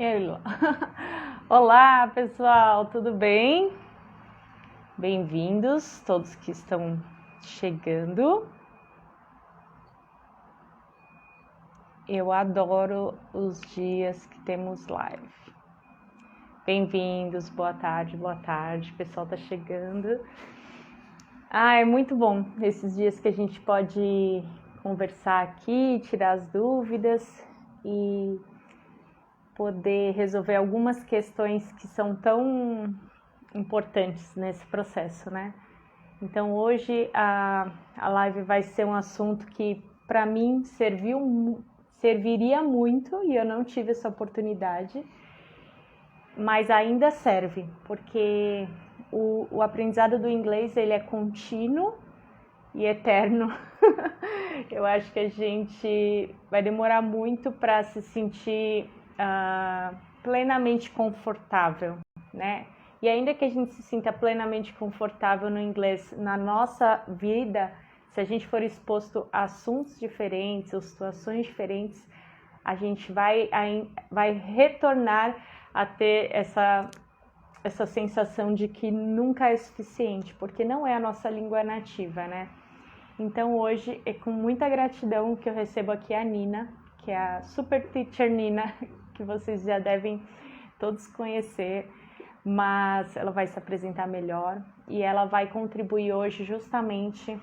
Elo. Olá, pessoal, tudo bem? Bem-vindos, todos que estão chegando. Eu adoro os dias que temos live. Bem-vindos, boa tarde, o pessoal tá chegando. É muito bom esses dias que a gente pode conversar aqui, tirar as dúvidas e poder resolver algumas questões que são tão importantes nesse processo, né? Então hoje a live vai ser um assunto que para mim serviria muito e eu não tive essa oportunidade, mas ainda serve, porque o aprendizado do inglês ele é contínuo e eterno. Eu acho que a gente vai demorar muito para se sentir plenamente confortável, né? E ainda que a gente se sinta plenamente confortável no inglês na nossa vida, se a gente for exposto a assuntos diferentes, ou situações diferentes, a gente vai retornar a ter essa sensação de que nunca é suficiente, porque não é a nossa língua nativa, né? Então hoje é com muita gratidão que eu recebo aqui a Nina, que é a Super Teacher Nina, que vocês já devem todos conhecer, mas ela vai se apresentar melhor e ela vai contribuir hoje justamente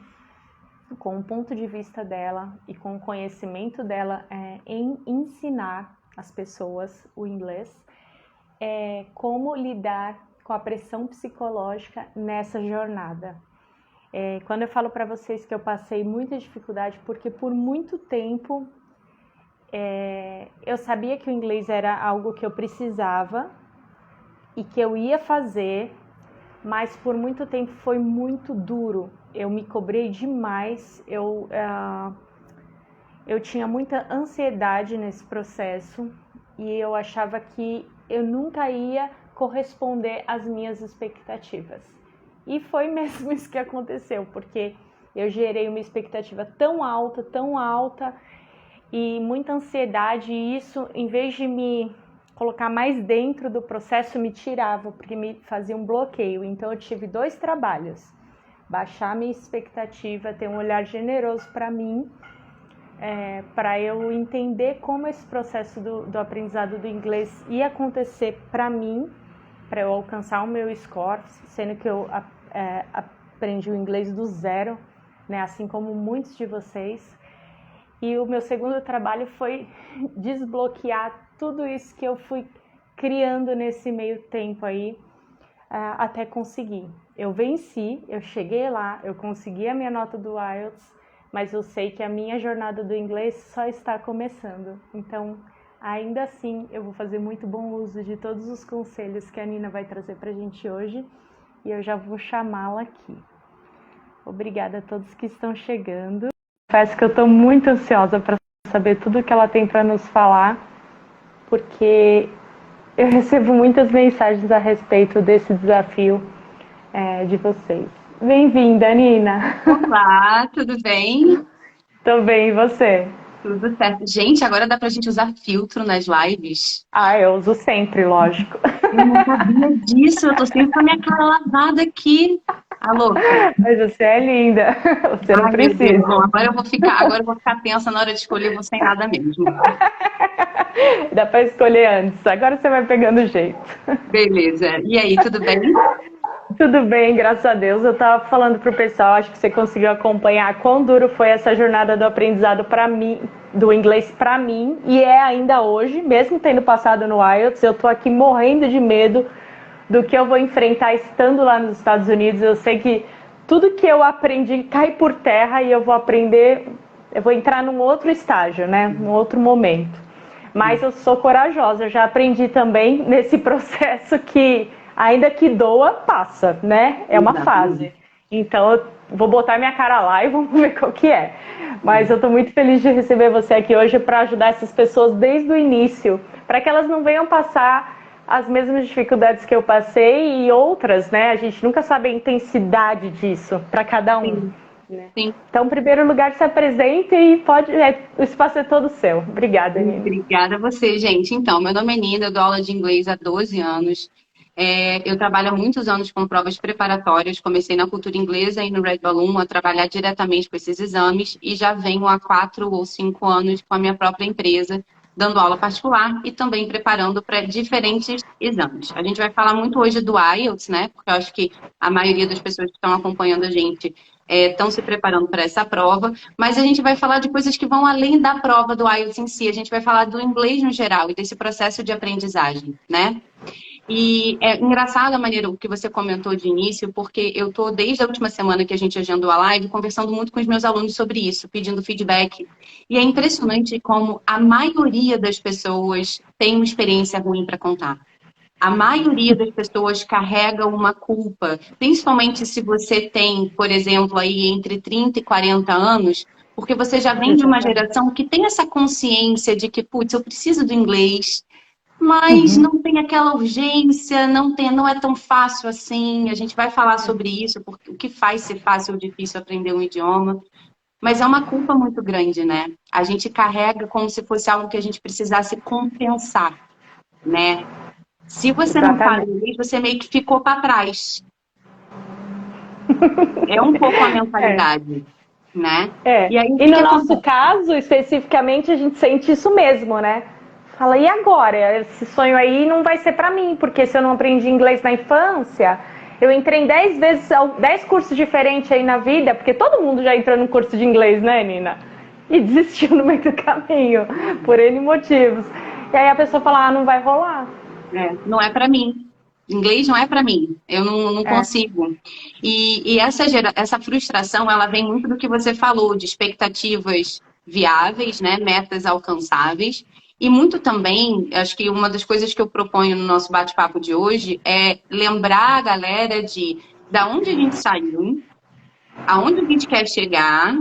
com o ponto de vista dela e com o conhecimento dela em ensinar as pessoas o inglês, como lidar com a pressão psicológica nessa jornada. Quando eu falo para vocês que eu passei muita dificuldade, porque por muito tempo eu sabia que o inglês era algo que eu precisava e que eu ia fazer, mas por muito tempo foi muito duro. Eu me cobrei demais, eu tinha muita ansiedade nesse processo e eu achava que eu nunca ia corresponder às minhas expectativas. E foi mesmo isso que aconteceu, porque eu gerei uma expectativa tão alta e muita ansiedade, e isso, em vez de me colocar mais dentro do processo, me tirava, porque me fazia um bloqueio. Então eu tive 2 trabalhos: baixar minha expectativa, ter um olhar generoso para mim, para eu entender como esse processo do aprendizado do inglês ia acontecer para mim, para eu alcançar o meu score, sendo que eu aprendi o inglês do zero, né, assim como muitos de vocês. E o meu segundo trabalho foi desbloquear tudo isso que eu fui criando nesse meio tempo aí, até conseguir. Eu venci, eu cheguei lá, eu consegui a minha nota do IELTS, mas eu sei que a minha jornada do inglês só está começando. Então, ainda assim, eu vou fazer muito bom uso de todos os conselhos que a Nina vai trazer pra gente hoje, e eu já vou chamá-la aqui. Obrigada a todos que estão chegando. Confesso que eu estou muito ansiosa para saber tudo que ela tem para nos falar, porque eu recebo muitas mensagens a respeito desse desafio de vocês. Bem-vinda, Nina! Olá, tudo bem? Tô bem, e você? Tudo certo. Gente, agora dá pra gente usar filtro nas lives? Eu uso sempre, lógico. Eu não sabia disso, eu tô sempre com a minha cara lavada aqui. A louca. Mas você é linda, você não Ai, meu Deus. Bom, precisa. agora eu vou ficar tensa na hora de escolher, eu vou sem nada mesmo. Dá para escolher antes, agora você vai pegando o jeito. Beleza. E aí, tudo bem? Tudo bem, graças a Deus. Eu estava falando pro pessoal, acho que você conseguiu acompanhar quão duro foi essa jornada do aprendizado para mim, do inglês para mim, e é ainda hoje, mesmo tendo passado no IELTS, eu tô aqui morrendo de medo do que eu vou enfrentar estando lá nos Estados Unidos. Eu sei que tudo que eu aprendi cai por terra e eu vou entrar num outro estágio, né? Num outro momento. Mas eu sou corajosa, eu já aprendi também nesse processo que ainda que doa, passa, né? É uma fase. Então eu vou botar minha cara lá e vamos ver qual que é. Mas eu tô muito feliz de receber você aqui hoje para ajudar essas pessoas desde o início, para que elas não venham passar as mesmas dificuldades que eu passei e outras, né? A gente nunca sabe a intensidade disso para cada um. Sim. né? Sim. Então, em primeiro lugar, se apresente e o espaço é todo seu. Obrigada, Nina. Obrigada a você, gente. Então, meu nome é Nina, eu dou aula de inglês há 12 anos. Eu trabalho há muitos anos com provas preparatórias. Comecei na cultura inglesa e no Red Balloon a trabalhar diretamente com esses exames e já venho há 4 ou 5 anos com a minha própria empresa, dando aula particular e também preparando para diferentes exames. A gente vai falar muito hoje do IELTS, né? Porque eu acho que a maioria das pessoas que estão acompanhando a gente estão se preparando para essa prova, mas a gente vai falar de coisas que vão além da prova do IELTS em si. A gente vai falar do inglês no geral e desse processo de aprendizagem, né? E é engraçada a maneira que você comentou de início, porque eu estou, desde a última semana que a gente agendou a live, conversando muito com os meus alunos sobre isso, pedindo feedback. E é impressionante como a maioria das pessoas tem uma experiência ruim para contar. A maioria das pessoas carrega uma culpa, principalmente se você tem, por exemplo, aí entre 30 e 40 anos, porque você já vem de uma geração que tem essa consciência de que, putz, eu preciso do inglês, mas não tem aquela urgência, não é tão fácil assim. A gente vai falar sobre isso, porque o que faz ser fácil ou difícil aprender um idioma. Mas é uma culpa muito grande, né? A gente carrega como se fosse algo que a gente precisasse compensar, né? Se você não fala inglês, você meio que ficou para trás. É um pouco a mentalidade, né? E, aí, e no nosso caso, especificamente, a gente sente isso mesmo, né? Fala, e agora? Esse sonho aí não vai ser para mim, porque se eu não aprendi inglês na infância, eu entrei em 10 cursos diferentes aí na vida, porque todo mundo já entrou num curso de inglês, né, Nina? E desistiu no meio do caminho, por N motivos. E aí a pessoa fala, não vai rolar. Não é para mim. Inglês não é para mim. Eu não consigo. E essa frustração, ela vem muito do que você falou, de expectativas viáveis, né? Metas alcançáveis. E muito também, acho que uma das coisas que eu proponho no nosso bate-papo de hoje é lembrar a galera de da onde a gente saiu, aonde a gente quer chegar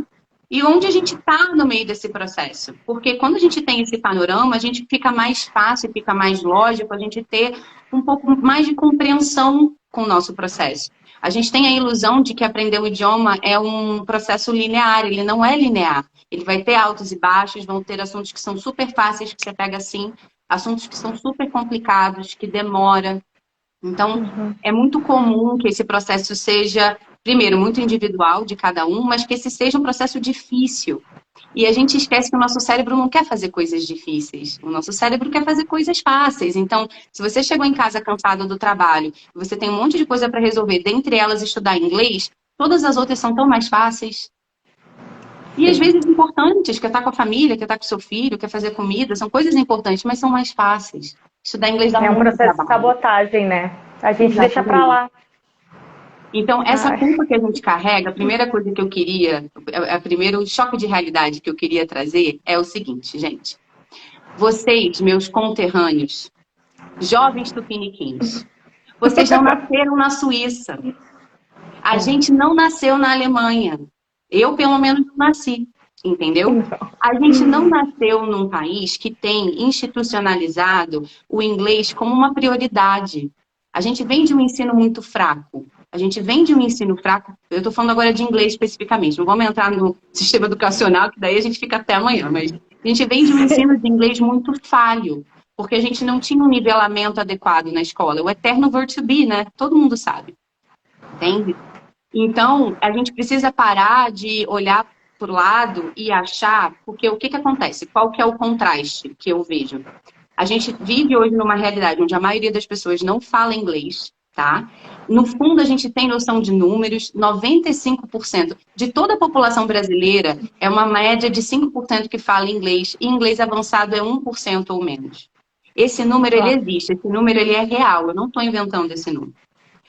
e onde a gente está no meio desse processo. Porque quando a gente tem esse panorama, a gente fica mais fácil, fica mais lógico a gente ter um pouco mais de compreensão com o nosso processo. A gente tem a ilusão de que aprender o idioma é um processo linear, ele não é linear. Ele vai ter altos e baixos, vão ter assuntos que são super fáceis, que você pega assim, assuntos que são super complicados, que demora. Então, é muito comum que esse processo seja, primeiro, muito individual de cada um, mas que esse seja um processo difícil. E a gente esquece que o nosso cérebro não quer fazer coisas difíceis. O nosso cérebro quer fazer coisas fáceis. Então, se você chegou em casa cansado do trabalho, você tem um monte de coisa para resolver, dentre elas estudar inglês, todas as outras são tão mais fáceis. E às vezes importantes, quer estar com a família, quer estar com o seu filho, quer fazer comida, são coisas importantes, mas são mais fáceis. Estudar inglês dá muito trabalho. É um processo de sabotagem, né? A gente deixa para lá. Então, essa culpa que a gente carrega, a primeira coisa que eu queria, o primeiro choque de realidade que eu queria trazer é o seguinte, gente. Vocês, meus conterrâneos, jovens tupiniquins, vocês não nasceram na Suíça. A gente não nasceu na Alemanha. Eu, pelo menos, não nasci. Entendeu? A gente não nasceu num país que tem institucionalizado o inglês como uma prioridade. A gente vem de um ensino muito fraco. A gente vem de um ensino fraco. Eu estou falando agora de inglês especificamente. Não vamos entrar no sistema educacional, que daí a gente fica até amanhã. Mas a gente vem de um ensino de inglês muito falho. Porque a gente não tinha um nivelamento adequado na escola. O eterno verbo to be, né? Todo mundo sabe. Entende? Então, a gente precisa parar de olhar por lado e achar, porque o que acontece? Qual que é o contraste que eu vejo? A gente vive hoje numa realidade onde a maioria das pessoas não fala inglês, tá? No fundo, a gente tem noção de números, 95% de toda a população brasileira é uma média de 5% que fala inglês, e inglês avançado é 1% ou menos. Esse número, ele existe, esse número, ele é real, eu não estou inventando esse número.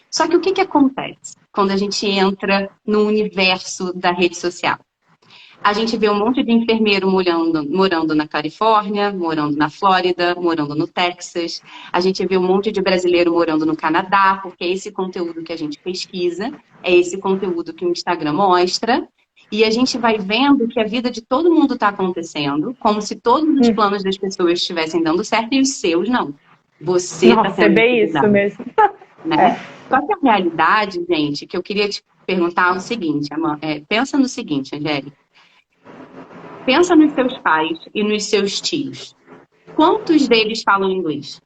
Só que o que acontece quando a gente entra no universo da rede social? A gente vê um monte de enfermeiro morando na Califórnia, morando na Flórida, morando no Texas. A gente vê um monte de brasileiro morando no Canadá, porque é esse conteúdo que a gente pesquisa, é esse conteúdo que o Instagram mostra. E a gente vai vendo que a vida de todo mundo está acontecendo, como se todos os planos das pessoas estivessem dando certo e os seus não. Você está tendo bem isso mesmo. Né? Só que a realidade, gente, que eu queria perguntar o seguinte, pensa no seguinte, Angélica. Pensa nos seus pais e nos seus tios. Quantos deles falam inglês?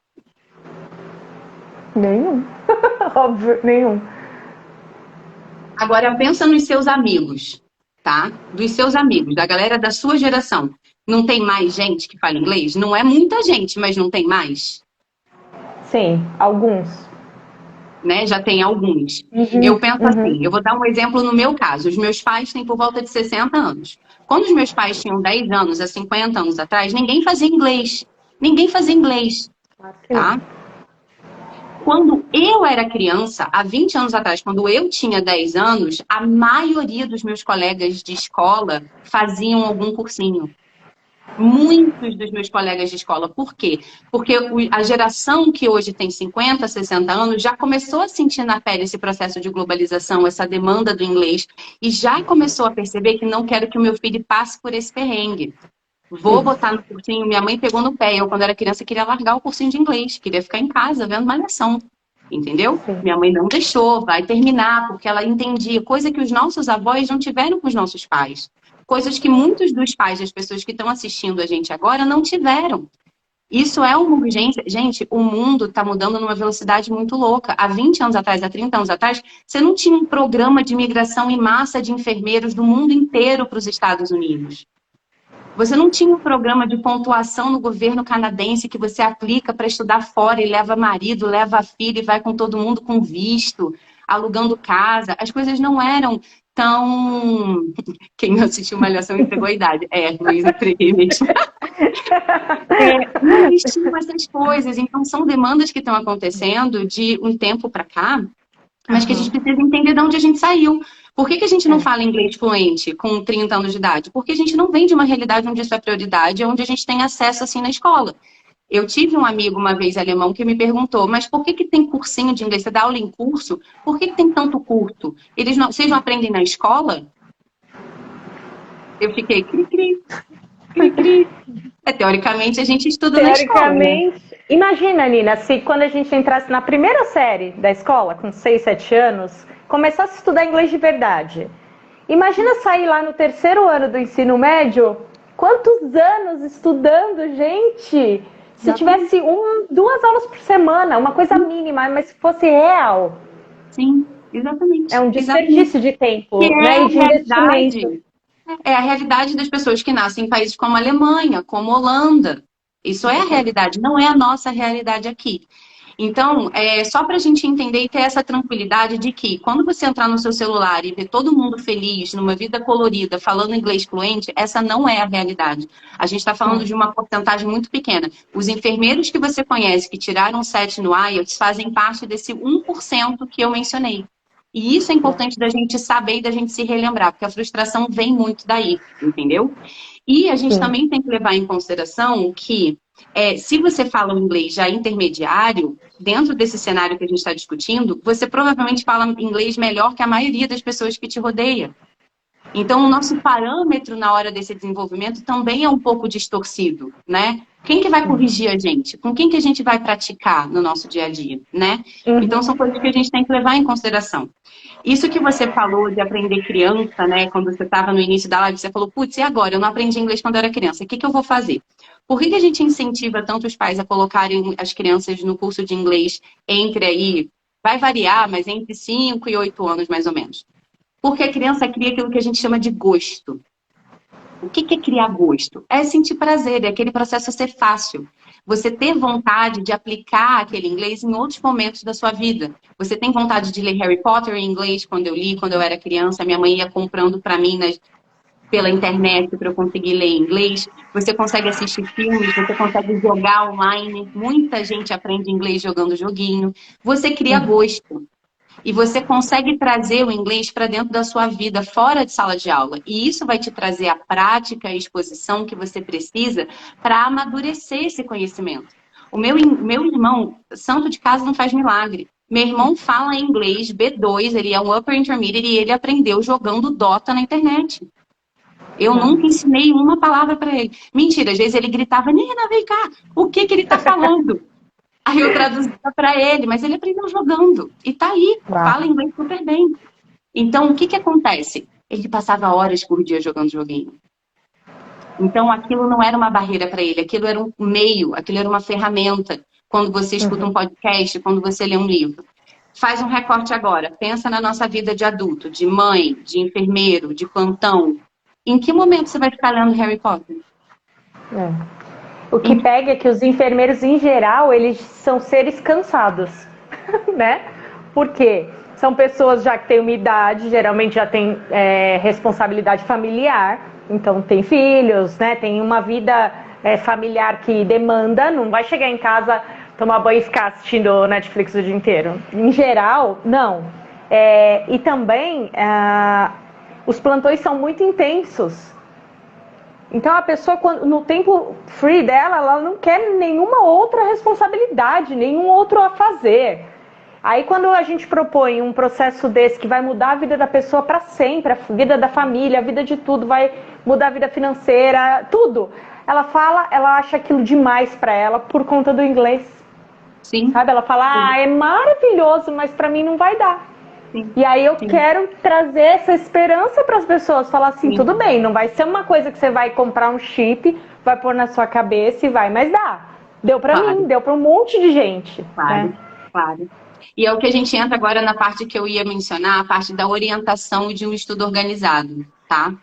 Nenhum. Óbvio, nenhum. Agora pensa nos seus amigos, tá? Dos seus amigos, da galera da sua geração. Não tem mais gente que fala inglês? Não é muita gente, mas não tem mais? Sim, alguns. Né? Já tem alguns. Eu penso assim, eu vou dar um exemplo no meu caso. Os meus pais têm por volta de 60 anos. Quando os meus pais tinham 10 anos, há 50 anos atrás, ninguém fazia inglês. Ninguém fazia inglês, tá? Quando eu era criança, há 20 anos atrás, quando eu tinha 10 anos, a maioria dos meus colegas de escola faziam algum cursinho. Muitos dos meus colegas de escola. Por quê? Porque a geração que hoje tem 50, 60 anos já começou a sentir na pele esse processo de globalização, essa demanda do inglês, e já começou a perceber que não quero que o meu filho passe por esse perrengue. Vou botar no cursinho. Minha mãe pegou no pé. Eu, quando era criança, queria largar o cursinho de inglês. Queria ficar em casa vendo Malhação. Entendeu? Sim. Minha mãe não deixou. Vai terminar, porque ela entendia. Coisa que os nossos avós não tiveram com os nossos pais. Coisas que muitos dos pais das pessoas que estão assistindo a gente agora não tiveram. Isso é uma urgência. Gente, o mundo está mudando numa velocidade muito louca. Há 20 anos atrás, há 30 anos atrás, você não tinha um programa de imigração em massa de enfermeiros do mundo inteiro para os Estados Unidos. Você não tinha um programa de pontuação no governo canadense que você aplica para estudar fora e leva marido, leva filho e vai com todo mundo com visto, alugando casa. As coisas não eram tão... Quem não assistiu Malhação entregou a idade. Luiz, entreguei mesmo. Não existiam essas coisas. Então, são demandas que estão acontecendo de um tempo para cá, mas que a gente precisa entender de onde a gente saiu. Por que a gente não fala inglês fluente com 30 anos de idade? Porque a gente não vem de uma realidade onde isso é prioridade, onde a gente tem acesso assim na escola. Eu tive um amigo uma vez alemão que me perguntou, mas por que tem cursinho de inglês? Você dá aula em curso? Por que tem tanto curso? Vocês não aprendem na escola? Eu fiquei cri-cri. Teoricamente a gente estuda na escola, né? Imagina, Nina, se quando a gente entrasse na primeira série da escola, com 6, 7 anos, começasse a estudar inglês de verdade. Imagina sair lá no 3º ano do ensino médio, quantos anos estudando, gente? Se tivesse 2 aulas por semana, uma coisa mínima, mas se fosse real. Sim, exatamente. É um desperdício de tempo, né? E de investimento. É a realidade das pessoas que nascem em países como a Alemanha, como a Holanda. Isso é a realidade, não é a nossa realidade aqui. Então, só para a gente entender e ter essa tranquilidade de que quando você entrar no seu celular e ver todo mundo feliz, numa vida colorida, falando inglês fluente, essa não é a realidade. A gente está falando de uma porcentagem muito pequena. Os enfermeiros que você conhece que tiraram 7 no IELTS fazem parte desse 1% que eu mencionei. E isso é importante da gente saber e da gente se relembrar, porque a frustração vem muito daí, entendeu? E a gente também tem que levar em consideração que se você fala um inglês já intermediário, dentro desse cenário que a gente está discutindo, você provavelmente fala inglês melhor que a maioria das pessoas que te rodeia. Então, o nosso parâmetro na hora desse desenvolvimento também é um pouco distorcido, né? Quem que vai corrigir a gente? Com quem que a gente vai praticar no nosso dia a dia, né? Então, são coisas que a gente tem que levar em consideração. Isso que você falou de aprender criança, né? Quando você estava no início da live, você falou, putz, e agora? Eu não aprendi inglês quando eu era criança. O que eu vou fazer? Por que a gente incentiva tanto os pais a colocarem as crianças no curso de inglês entre aí, vai variar, mas entre 5 e 8 anos, mais ou menos? Porque a criança cria aquilo que a gente chama de gosto. O que é criar gosto? É sentir prazer, é aquele processo ser fácil. Você ter vontade de aplicar aquele inglês em outros momentos da sua vida. Você tem vontade de ler Harry Potter em inglês quando eu li, quando eu era criança. Minha mãe ia comprando para mim pela internet para eu conseguir ler em inglês. Você consegue assistir filmes, você consegue jogar online. Muita gente aprende inglês jogando joguinho. Você cria gosto. E você consegue trazer o inglês para dentro da sua vida, fora de sala de aula. E isso vai te trazer a prática e a exposição que você precisa para amadurecer esse conhecimento. O meu irmão, santo de casa não faz milagre. Meu irmão fala inglês B2, ele é um upper intermediate e ele aprendeu jogando Dota na internet. Eu nunca ensinei uma palavra para ele. Mentira, às vezes ele gritava, Nina, vem cá, o que ele está falando? Aí eu traduzia para ele, mas ele aprendeu jogando. E tá aí, fala inglês super bem. Então, o que que acontece? Ele passava horas por dia jogando joguinho. Então, aquilo não era uma barreira para ele, aquilo era um meio, aquilo era uma ferramenta. Quando você escuta um podcast, quando você lê um livro. Faz um recorte agora. Pensa na nossa vida de adulto, de mãe, de enfermeiro, de plantão. Em que momento você vai ficar lendo Harry Potter? O que pega é que os enfermeiros, em geral, eles são seres cansados, né? Por quê? São pessoas já que têm uma idade, geralmente já têm responsabilidade familiar, então tem filhos, né? Tem uma vida familiar que demanda, não vai chegar em casa, tomar banho e ficar assistindo Netflix o dia inteiro. Em geral, não. E também, os plantões são muito intensos. Então a pessoa, no tempo free dela, ela não quer nenhuma outra responsabilidade, nenhum outro a fazer. Aí quando a gente propõe um processo desse que vai mudar a vida da pessoa para sempre, a vida da família, a vida de tudo, vai mudar a vida financeira, tudo. Ela fala, ela acha aquilo demais para ela por conta do inglês. Sim. Sabe? Ela fala, é maravilhoso, mas para mim não vai dar. Sim. E aí eu quero trazer essa esperança para as pessoas, falar assim, tudo bem, não vai ser uma coisa que você vai comprar um chip, vai pôr na sua cabeça e vai, mas dá. Deu para mim, deu para um monte de gente. Claro, claro. E é o que a gente entra agora na parte que eu ia mencionar, a parte da orientação de um estudo organizado, tá?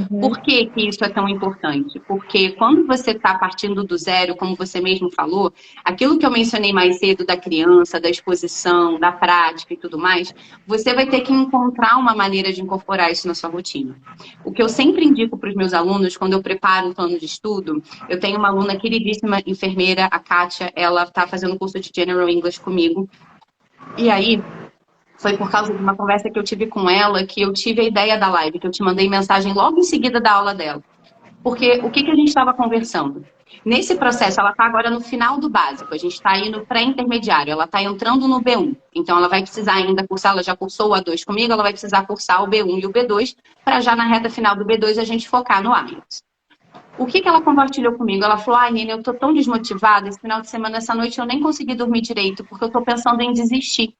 Por que que isso é tão importante? Porque quando você está partindo do zero, como você mesmo falou, aquilo que eu mencionei mais cedo da criança, da exposição, da prática e tudo mais, você vai ter que encontrar uma maneira de incorporar isso na sua rotina. O que eu sempre indico para os meus alunos, quando eu preparo um plano de estudo, eu tenho uma aluna queridíssima, enfermeira, a Kátia, ela está fazendo um curso de General English comigo. E aí, foi por causa de uma conversa que eu tive com ela que eu tive a ideia da live, que eu te mandei mensagem logo em seguida da aula dela. Porque o que a gente estava conversando? Nesse processo, ela está agora no final do básico, a gente está aí no pré-intermediário, ela está entrando no B1. Então, ela vai precisar ainda cursar, ela já cursou o A2 comigo, ela vai precisar cursar o B1 e o B2, para já na reta final do B2 a gente focar no IELTS. O que ela compartilhou comigo? Ela falou, Nina, eu tô tão desmotivada, esse final de semana, essa noite eu nem consegui dormir direito, porque eu tô pensando em desistir.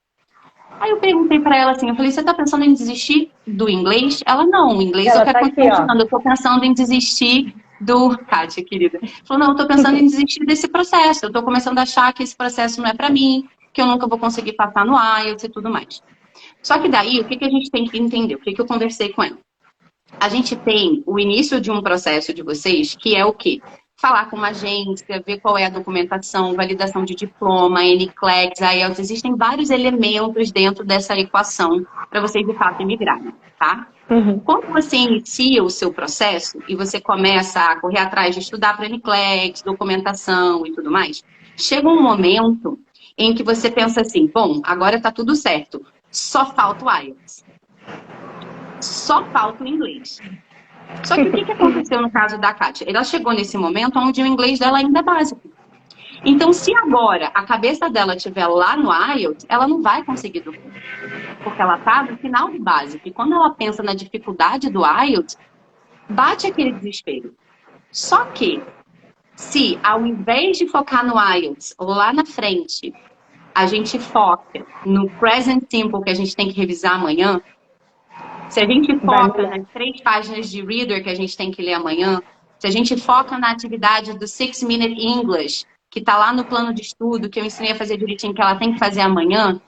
Aí eu perguntei pra ela assim, eu falei, você tá pensando em desistir do inglês? Ela, não, o inglês eu quero continuar estudando, eu tô pensando em desistir do... Kátia, querida. Falou, não, eu tô pensando em desistir desse processo, eu tô começando a achar que esse processo não é pra mim, que eu nunca vou conseguir passar no IELTS e tudo mais. Só que daí, o que a gente tem que entender? O que eu conversei com ela? A gente tem o início de um processo de vocês, que é o quê? Falar com uma agência, ver qual é a documentação, validação de diploma, NCLEX, IELTS. Existem vários elementos dentro dessa equação para vocês, de fato, imigrarem, tá? Quando você inicia o seu processo e você começa a correr atrás de estudar para NCLEX, documentação e tudo mais, chega um momento em que você pensa assim, bom, agora está tudo certo, só falta o IELTS. Só falta o inglês. Só que o que aconteceu no caso da Kátia? Ela chegou nesse momento onde o inglês dela ainda é básico. Então, se agora a cabeça dela estiver lá no IELTS, ela não vai conseguir dormir. Porque ela está no final do básico. E quando ela pensa na dificuldade do IELTS, bate aquele desespero. Só que, se ao invés de focar no IELTS lá na frente, a gente foca no present simple que a gente tem que revisar amanhã, se a gente foca nas 3 páginas de reader que a gente tem que ler amanhã, se a gente foca na atividade do 6-Minute English, que está lá no plano de estudo, que eu ensinei a fazer direitinho, que ela tem que fazer amanhã,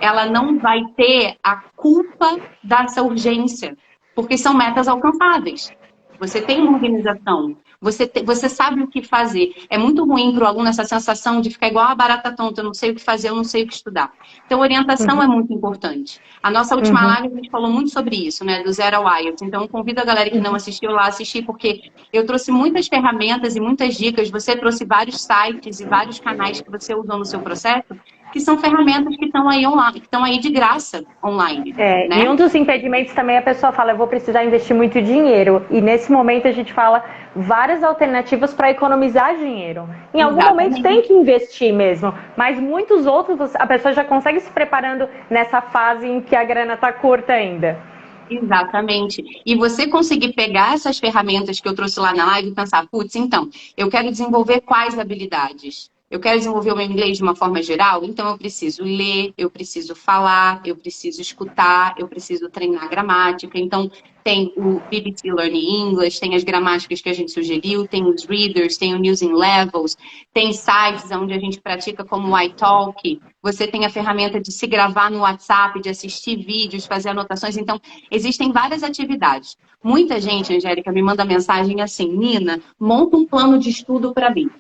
ela não vai ter a culpa dessa urgência, porque são metas alcançáveis. Você tem uma organização, você sabe o que fazer. É muito ruim para o aluno essa sensação de ficar igual a barata tonta, eu não sei o que fazer, eu não sei o que estudar. Então, orientação é muito importante. A nossa última live, a gente falou muito sobre isso, né, do Zero ao IELTS. Então, eu convido a galera que não assistiu lá a assistir, porque eu trouxe muitas ferramentas e muitas dicas. Você trouxe vários sites e vários canais que você usou no seu processo, que são ferramentas que estão aí online, que estão aí de graça online. Né? E um dos impedimentos também a pessoa fala, eu vou precisar investir muito dinheiro. E nesse momento a gente fala várias alternativas para economizar dinheiro. Em algum momento tem que investir mesmo, mas muitos outros a pessoa já consegue se preparando nessa fase em que a grana está curta ainda. Exatamente. E você conseguir pegar essas ferramentas que eu trouxe lá na live e pensar, putz, então, eu quero desenvolver quais habilidades? Eu quero desenvolver o meu inglês de uma forma geral, então eu preciso ler, eu preciso falar, eu preciso escutar, eu preciso treinar gramática. Então, tem o BBC Learning English, tem as gramáticas que a gente sugeriu, tem os readers, tem o News in Levels, tem sites onde a gente pratica como o iTalk. Você tem a ferramenta de se gravar no WhatsApp, de assistir vídeos, fazer anotações. Então, existem várias atividades. Muita gente, Angélica, me manda mensagem assim: Nina, monta um plano de estudo para mim.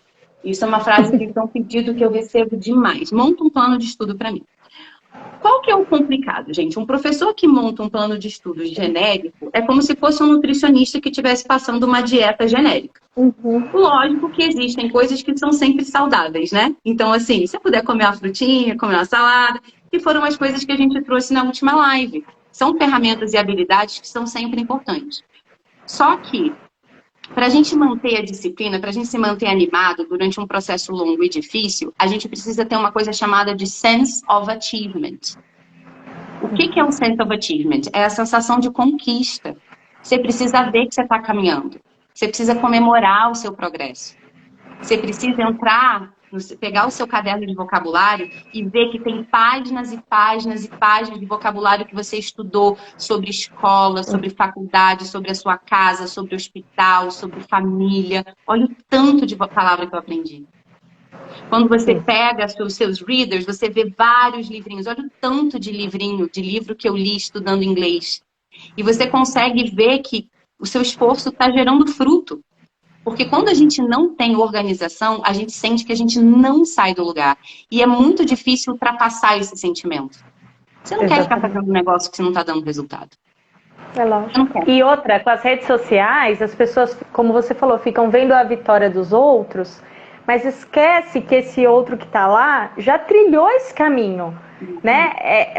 Isso é uma frase que é um pedido que eu recebo demais. Monta um plano de estudo para mim. Qual que é o complicado, gente? Um professor que monta um plano de estudo genérico é como se fosse um nutricionista que estivesse passando uma dieta genérica. Lógico que existem coisas que são sempre saudáveis, né? Então, assim, se você puder comer uma frutinha, comer uma salada, que foram as coisas que a gente trouxe na última live. São ferramentas e habilidades que são sempre importantes. Só que, para a gente manter a disciplina, para a gente se manter animado durante um processo longo e difícil, a gente precisa ter uma coisa chamada de sense of achievement. O que é um sense of achievement? É a sensação de conquista. Você precisa ver que você está caminhando. Você precisa comemorar o seu progresso. Você precisa entrar, pegar o seu caderno de vocabulário e ver que tem páginas e páginas e páginas de vocabulário que você estudou sobre escola, sobre faculdade, sobre a sua casa, sobre hospital, sobre família. Olha o tanto de palavra que eu aprendi. Quando você pega os seus readers, você vê vários livrinhos. Olha o tanto de livro que eu li estudando inglês. E você consegue ver que o seu esforço está gerando fruto. Porque quando a gente não tem organização, a gente sente que a gente não sai do lugar. E é muito difícil ultrapassar esse sentimento. Você não quer ficar fazendo um negócio que você não está dando resultado. É lógico. E outra, com as redes sociais, as pessoas, como você falou, ficam vendo a vitória dos outros, mas esquece que esse outro que está lá já trilhou esse caminho, né?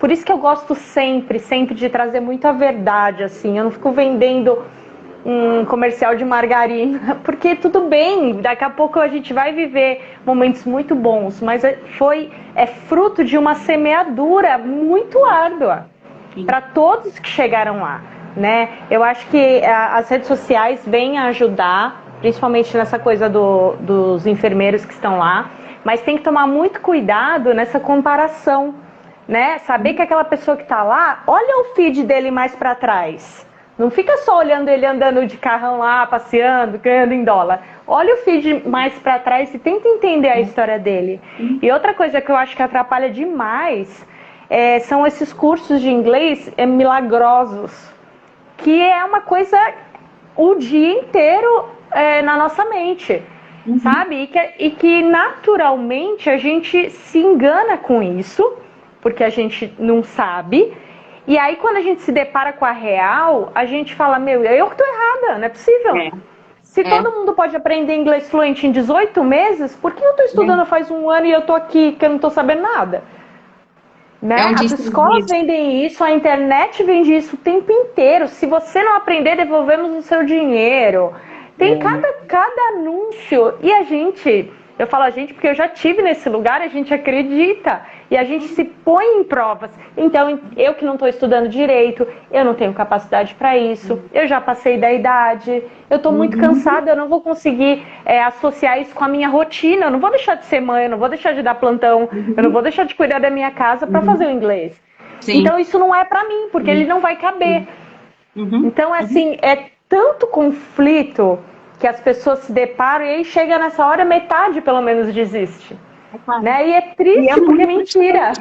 Por isso que eu gosto sempre de trazer muito a verdade, assim. Eu não fico vendendo um comercial de margarina, porque tudo bem, daqui a pouco a gente vai viver momentos muito bons, mas é fruto de uma semeadura muito árdua para todos que chegaram lá, né? Eu acho que as redes sociais vêm ajudar, principalmente nessa coisa dos enfermeiros que estão lá, mas tem que tomar muito cuidado nessa comparação, né? Saber que aquela pessoa que está lá, olha o feed dele mais para trás. Não fica só olhando ele andando de carrão lá, passeando, ganhando em dólar. Olha o feed mais para trás e tenta entender a história dele. E outra coisa que eu acho que atrapalha demais são esses cursos de inglês milagrosos, que é uma coisa o dia inteiro na nossa mente, sabe? E que naturalmente a gente se engana com isso, porque a gente não sabe. E aí, quando a gente se depara com a real, a gente fala, eu que tô errada, não é possível. Se todo mundo pode aprender inglês fluente em 18 meses, por que eu tô estudando faz um ano e eu tô aqui, que eu não tô sabendo nada? Né? As escolas vendem isso, a internet vende isso o tempo inteiro. Se você não aprender, devolvemos o seu dinheiro. Tem cada anúncio. E eu falo a gente porque eu já tive nesse lugar, a gente acredita. E a gente se põe em provas. Então, eu que não estou estudando direito, eu não tenho capacidade para isso, eu já passei da idade, eu estou muito cansada, eu não vou conseguir associar isso com a minha rotina, eu não vou deixar de ser mãe, eu não vou deixar de dar plantão, eu não vou deixar de cuidar da minha casa para fazer o inglês. Sim. Então, isso não é para mim, porque ele não vai caber. Então, assim, é tanto conflito que as pessoas se deparam e aí chega nessa hora, metade pelo menos desiste. Né? E é triste porque é mentira.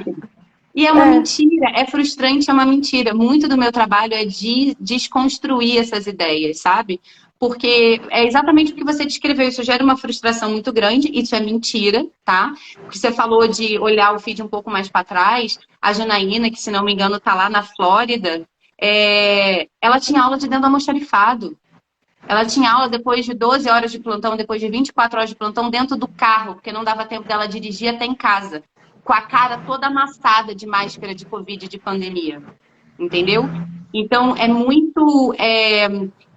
E é uma mentira, é frustrante, é uma mentira. Muito do meu trabalho é de desconstruir essas ideias, sabe? Porque é exatamente o que você descreveu. Isso gera uma frustração muito grande. Isso é mentira, tá? Porque você falou de olhar o feed um pouco mais para trás. A Janaína, que se não me engano tá lá na Flórida, ela tinha aula de dentro do almoxarifado. Ela tinha aula depois de 12 horas de plantão, depois de 24 horas de plantão, dentro do carro, porque não dava tempo dela dirigir até em casa, com a cara toda amassada de máscara de Covid, de pandemia. Entendeu? Então, é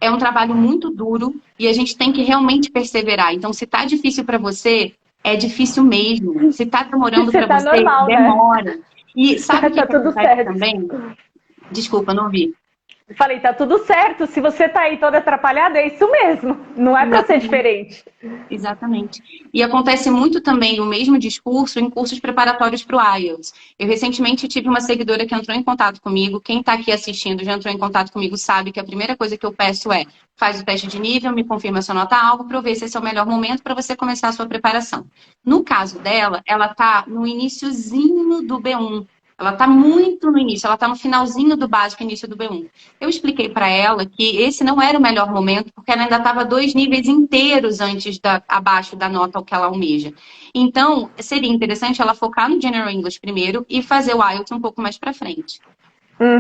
um trabalho muito duro e a gente tem que realmente perseverar. Então, se tá difícil para você, é difícil mesmo. Se tá demorando para você, normal, demora. Né? E sabe o que tá tudo certo também? Desculpa, não ouvi. Falei, tá tudo certo, se você tá aí toda atrapalhada, é isso mesmo, não é pra ser diferente. Exatamente. E acontece muito também o mesmo discurso em cursos preparatórios para o IELTS. Eu recentemente tive uma seguidora que entrou em contato comigo. Quem está aqui assistindo já entrou em contato comigo sabe que a primeira coisa que eu peço é faz o teste de nível, me confirma se a nota alta para eu ver se esse é o melhor momento para você começar a sua preparação. No caso dela, ela está no iniciozinho do B1. Ela está muito no início, ela está no finalzinho do básico, início do B1. Eu expliquei para ela que esse não era o melhor momento, porque ela ainda estava 2 níveis inteiros abaixo da nota que ela almeja. Então, seria interessante ela focar no General English primeiro e fazer o IELTS um pouco mais para frente.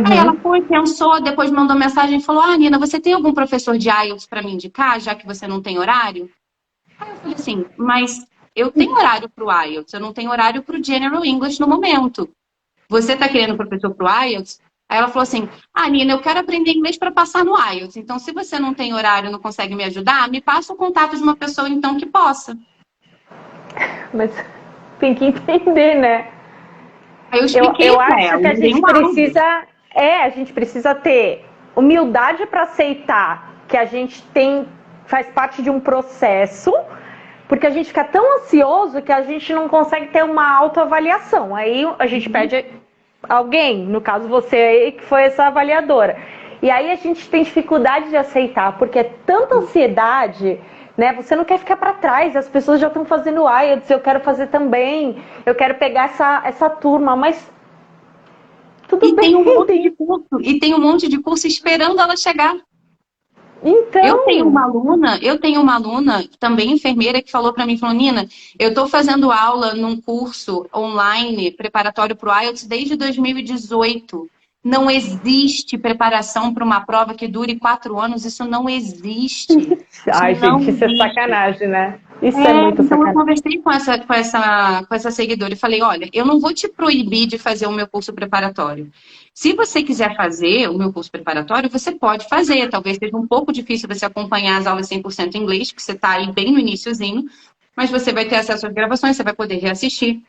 Aí ela foi, pensou, depois mandou mensagem e falou: Nina, você tem algum professor de IELTS para me indicar, já que você não tem horário? Aí eu falei assim, mas eu tenho horário para o IELTS, eu não tenho horário para o General English no momento. Você está querendo professor para o IELTS? Aí ela falou assim, Nina, eu quero aprender inglês para passar no IELTS. Então, se você não tem horário, não consegue me ajudar, me passa o contato de uma pessoa, então, que possa. Mas tem que entender, né? Aí eu expliquei eu para acho ela. que a gente precisa ter humildade para aceitar que a gente faz parte de um processo, porque a gente fica tão ansioso que a gente não consegue ter uma autoavaliação. Aí a gente pede alguém, no caso você aí, que foi essa avaliadora. E aí a gente tem dificuldade de aceitar, porque é tanta ansiedade, né? Você não quer ficar para trás, as pessoas já estão fazendo IELTS, eu quero fazer também, eu quero pegar essa turma, mas tudo bem. Tem um monte de curso esperando ela chegar. Então... Eu tenho uma aluna, também enfermeira, que falou para mim, falou, Nina, eu estou fazendo aula num curso online preparatório para o IELTS desde 2018. Não existe preparação para uma prova que dure 4 anos, isso não existe. Ai, gente, isso é sacanagem, né? Isso é muito então sacanagem. eu conversei com essa seguidora e falei, olha, eu não vou te proibir de fazer o meu curso preparatório. Se você quiser fazer o meu curso preparatório, você pode fazer. Talvez seja um pouco difícil você acompanhar as aulas 100% em inglês, porque você está aí bem no iniciozinho, mas você vai ter acesso às gravações, você vai poder reassistir.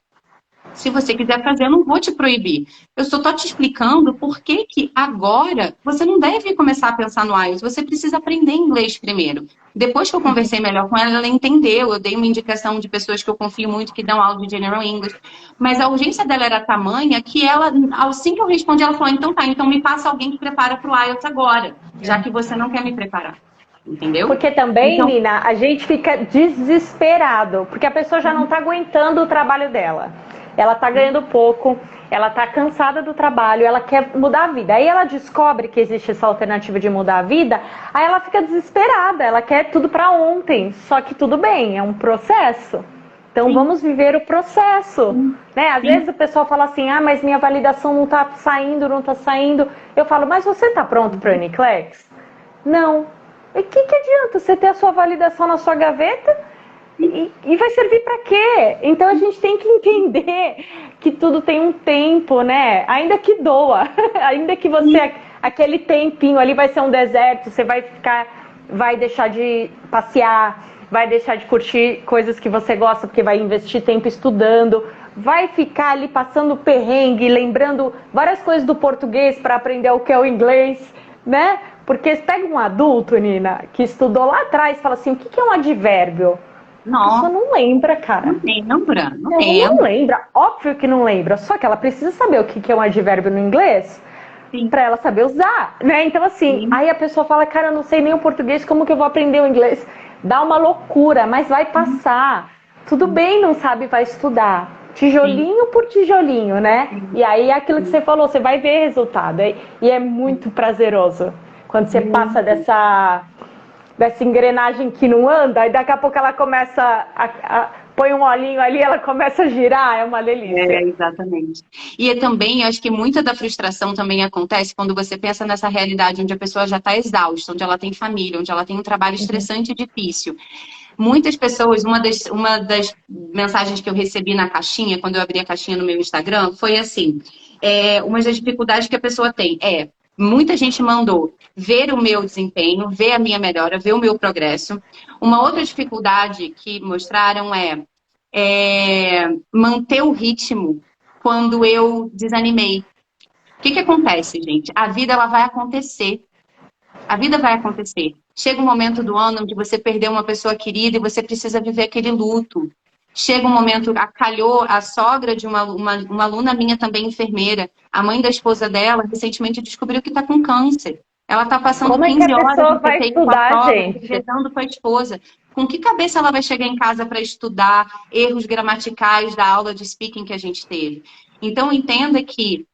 Se você quiser fazer, eu não vou te proibir. Eu só estou te explicando por que agora você não deve começar a pensar no IELTS. Você precisa aprender inglês primeiro. Depois que eu conversei melhor com ela, ela entendeu. Eu dei uma indicação de pessoas que eu confio muito que dão aula de General English. Mas a urgência dela era tamanha que ela, assim que eu respondi, ela falou, então me passa alguém que prepara para o IELTS agora, já que você não quer me preparar. Entendeu? Porque também, então, Nina, a gente fica desesperado, porque a pessoa já não está aguentando o trabalho dela. Ela está ganhando pouco, ela está cansada do trabalho, ela quer mudar a vida. Aí ela descobre que existe essa alternativa de mudar a vida, aí ela fica desesperada, ela quer tudo para ontem. Só que tudo bem, é um processo. Então vamos viver o processo. Né? Às vezes o pessoal fala assim, mas minha validação não está saindo, não está saindo. Eu falo, mas você está pronto para o Uniclex? Não. E que adianta você ter a sua validação na sua gaveta e vai servir para quê? Então a gente tem que entender que tudo tem um tempo, né? Ainda que doa, ainda que você, aquele tempinho ali vai ser um deserto, você vai deixar de passear, vai deixar de curtir coisas que você gosta porque vai investir tempo estudando, vai ficar ali passando perrengue, lembrando várias coisas do português para aprender o que é o inglês, né? Porque você pega um adulto, Nina, que estudou lá atrás e fala assim, o que é um advérbio? Não. A pessoa não lembra, cara. Não lembra. Óbvio que não lembra. Só que ela precisa saber o que é um advérbio no inglês para ela saber usar, né? Então, assim, aí a pessoa fala, cara, eu não sei nem o português, como que eu vou aprender o inglês? Dá uma loucura, mas vai passar. Tudo bem, não sabe, vai estudar. Tijolinho por tijolinho, né? E aí é aquilo que você falou, você vai ver resultado. E é muito prazeroso quando você passa dessa engrenagem que não anda, e daqui a pouco ela começa põe um olhinho ali, ela começa a girar, é uma delícia. Exatamente. E também, acho que muita da frustração também acontece quando você pensa nessa realidade onde a pessoa já está exausta, onde ela tem família, onde ela tem um trabalho estressante e difícil. Muitas pessoas, uma das mensagens que eu recebi na caixinha, quando eu abri a caixinha no meu Instagram, foi assim, uma das dificuldades que a pessoa tem muita gente mandou ver o meu desempenho, ver a minha melhora, ver o meu progresso. Uma outra dificuldade que mostraram manter o ritmo quando eu desanimei. O que acontece, gente? A vida ela vai acontecer. A vida vai acontecer. Chega um momento do ano onde você perdeu uma pessoa querida e você precisa viver aquele luto. Chega um momento, calhou a sogra de uma aluna minha também enfermeira, a mãe da esposa dela, recentemente descobriu que está com câncer. Ela está passando Como é que a 15 horas pessoa no vai CTI com a estudar, sogra, gente? revezando com a esposa. Com que cabeça ela vai chegar em casa para estudar erros gramaticais da aula de speaking que a gente teve? Então, entenda que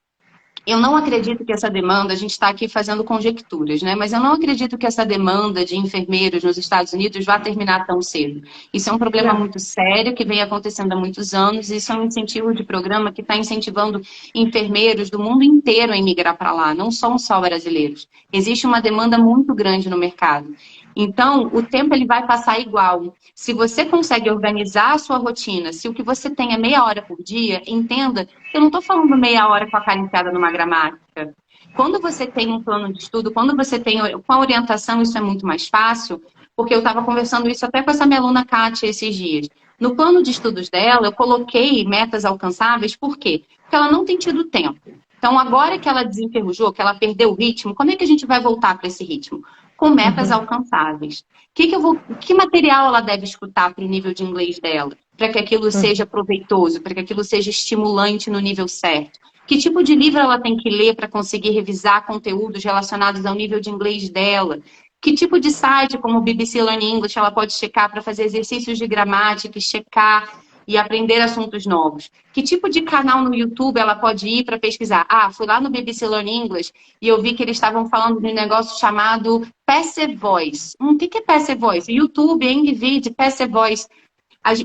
eu não acredito que essa demanda, a gente está aqui fazendo conjecturas, né? Mas eu não acredito que essa demanda de enfermeiros nos Estados Unidos vá terminar tão cedo. Isso é um problema muito sério que vem acontecendo há muitos anos. Isso é um incentivo de programa que está incentivando enfermeiros do mundo inteiro a emigrar para lá, não são só brasileiros. Existe uma demanda muito grande no mercado. Então, o tempo ele vai passar igual. Se você consegue organizar a sua rotina, se o que você tem é meia hora por dia, entenda, eu não estou falando meia hora com a cara enfiada numa gramática. Quando você tem um plano de estudo, quando você tem com a orientação, isso é muito mais fácil, porque eu estava conversando isso até com essa minha aluna Kátia esses dias. No plano de estudos dela, eu coloquei metas alcançáveis, por quê? Porque ela não tem tido tempo. Então, agora que ela desenferrujou, que ela perdeu o ritmo, como é que a gente vai voltar para esse ritmo? Com metas alcançáveis. Que material ela deve escutar para o nível de inglês dela? Para que aquilo seja proveitoso, para que aquilo seja estimulante no nível certo? Que tipo de livro ela tem que ler para conseguir revisar conteúdos relacionados ao nível de inglês dela? Que tipo de site, como o BBC Learn English, ela pode checar para fazer exercícios de gramática, checar e aprender assuntos novos? Que tipo de canal no YouTube ela pode ir para pesquisar? Ah, fui lá no BBC Learn English e eu vi que eles estavam falando de um negócio chamado Passive Voice. O que é Passive Voice? YouTube, Engvid, Passive Voice.